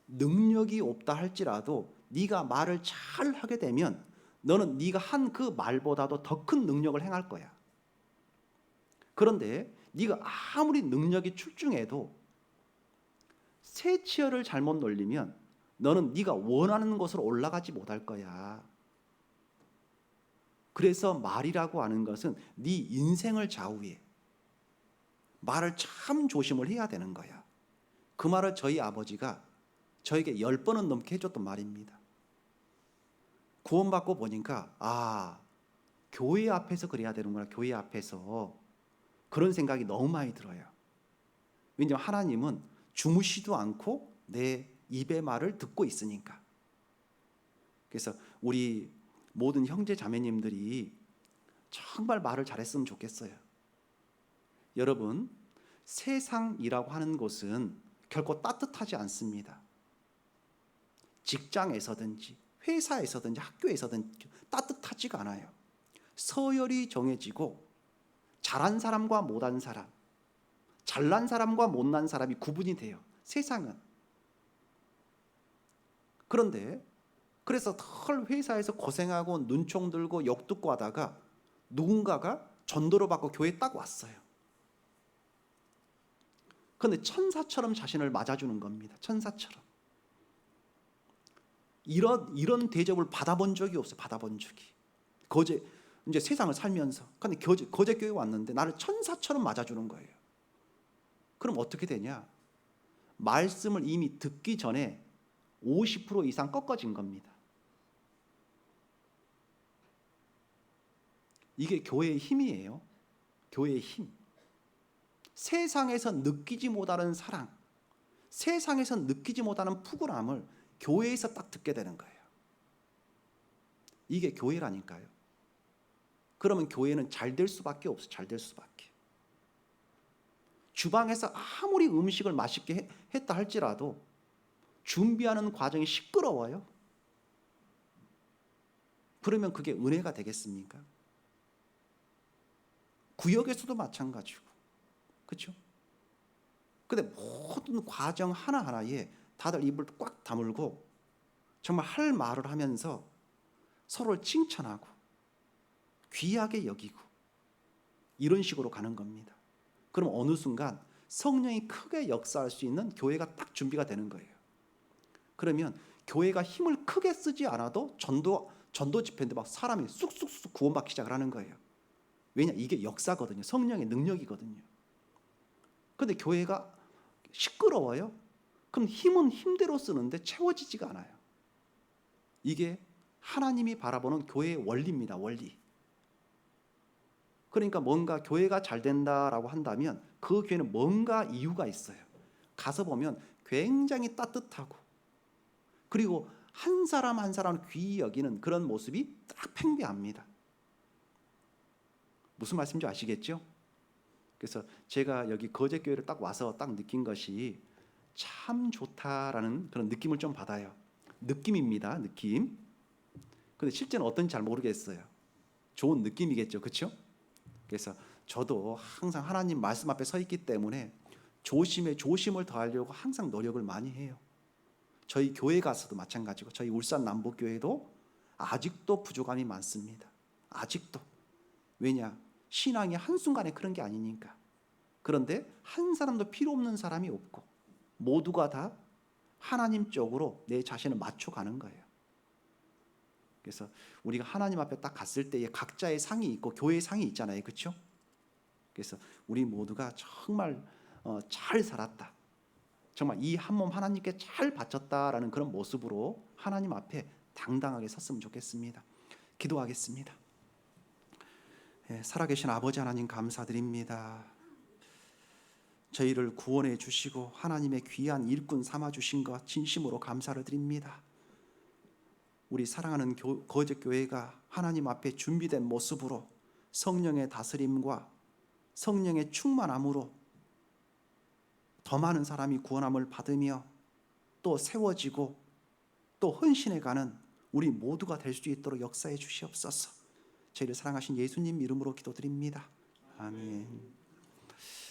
능력이 없다 할지라도 네가 말을 잘 하게 되면 너는 네가 한 그 말보다도 더 큰 능력을 행할 거야. 그런데 네가 아무리 능력이 출중해도 새치어를 잘못 놀리면 너는 네가 원하는 곳으로 올라가지 못할 거야. 그래서 말이라고 하는 것은 네 인생을 좌우해. 말을 참 조심을 해야 되는 거야. 그 말을 저희 아버지가 저에게 10번은 넘게 해줬던 말입니다. 구원받고 보니까 교회 앞에서 그래야 되는구나. 교회 앞에서 그런 생각이 너무 많이 들어요. 왜냐하면 하나님은 주무시도 않고 내 입의 말을 듣고 있으니까. 그래서 우리 모든 형제 자매님들이 정말 말을 잘했으면 좋겠어요. 여러분, 세상이라고 하는 곳은 결코 따뜻하지 않습니다. 직장에서든지 회사에서든지 학교에서든지 따뜻하지가 않아요. 서열이 정해지고 잘한 사람과 못한 사람, 잘난 사람과 못난 사람이 구분이 돼요. 세상은. 그런데 그래서 덜 회사에서 고생하고 눈총 들고 욕 듣고 하다가 누군가가 전도를 받고 교회에 딱 왔어요. 그런데 천사처럼 자신을 맞아주는 겁니다. 천사처럼. 이런 대접을 받아본 적이 없어요. 받아본 적이. 이제 세상을 살면서. 근데 거제 교회 왔는데 나를 천사처럼 맞아주는 거예요. 그럼 어떻게 되냐? 말씀을 이미 듣기 전에 50% 이상 꺾어진 겁니다. 이게 교회의 힘이에요. 교회의 힘. 세상에서 느끼지 못하는 사랑, 세상에서 느끼지 못하는 푸근함을 교회에서 딱 듣게 되는 거예요. 이게 교회라니까요. 그러면 교회는 잘 될 수밖에 없어요. 잘 될 수밖에. 주방에서 아무리 음식을 맛있게 했다 할지라도 준비하는 과정이 시끄러워요. 그러면 그게 은혜가 되겠습니까? 구역에서도 마찬가지고. 그렇죠? 근데 모든 과정 하나하나에 다들 입을 꽉 다물고 정말 할 말을 하면서 서로를 칭찬하고 귀하게 여기고 이런 식으로 가는 겁니다. 그럼 어느 순간 성령이 크게 역사할 수 있는 교회가 딱 준비가 되는 거예요. 그러면 교회가 힘을 크게 쓰지 않아도 전도 집회인데 막 사람이 쑥쑥쑥 구원받기 시작을 하는 거예요. 왜냐? 이게 역사거든요. 성령의 능력이거든요. 그런데 교회가 시끄러워요. 그럼 힘은 힘대로 쓰는데 채워지지가 않아요. 이게 하나님이 바라보는 교회의 원리입니다. 원리. 그러니까 뭔가 교회가 잘 된다라고 한다면 그 교회는 뭔가 이유가 있어요. 가서 보면 굉장히 따뜻하고 그리고 한 사람 한 사람을 귀히 여기는 그런 모습이 딱 팽배합니다. 무슨 말씀인지 아시겠죠? 그래서 제가 여기 거제교회를 딱 와서 딱 느낀 것이 참 좋다라는 그런 느낌을 좀 받아요. 느낌입니다. 느낌. 근데 실제는 어떤지 잘 모르겠어요. 좋은 느낌이겠죠. 그렇죠? 그래서 저도 항상 하나님 말씀 앞에 서 있기 때문에 조심에 조심을 더하려고 항상 노력을 많이 해요. 저희 교회 가서도 마찬가지고 저희 울산 남북교회도 아직도 부족함이 많습니다. 아직도. 왜냐? 신앙이 한순간에 그런 게 아니니까. 그런데 한 사람도 필요 없는 사람이 없고 모두가 다 하나님 쪽으로 내 자신을 맞춰가는 거예요. 그래서 우리가 하나님 앞에 딱 갔을 때에 각자의 상이 있고 교회의 상이 있잖아요. 그렇죠? 그래서 우리 모두가 정말 잘 살았다. 정말 이 한 몸 하나님께 잘 바쳤다라는 그런 모습으로 하나님 앞에 당당하게 섰으면 좋겠습니다. 기도하겠습니다. 살아계신 아버지 하나님 감사드립니다. 저희를 구원해 주시고 하나님의 귀한 일꾼 삼아 주신 것 진심으로 감사를 드립니다. 우리 사랑하는 거제교회가 하나님 앞에 준비된 모습으로 성령의 다스림과 성령의 충만함으로 더 많은 사람이 구원함을 받으며 또 세워지고 또 헌신해가는 우리 모두가 될 수 있도록 역사해 주시옵소서. 저희를 사랑하신 예수님 이름으로 기도드립니다. 아멘.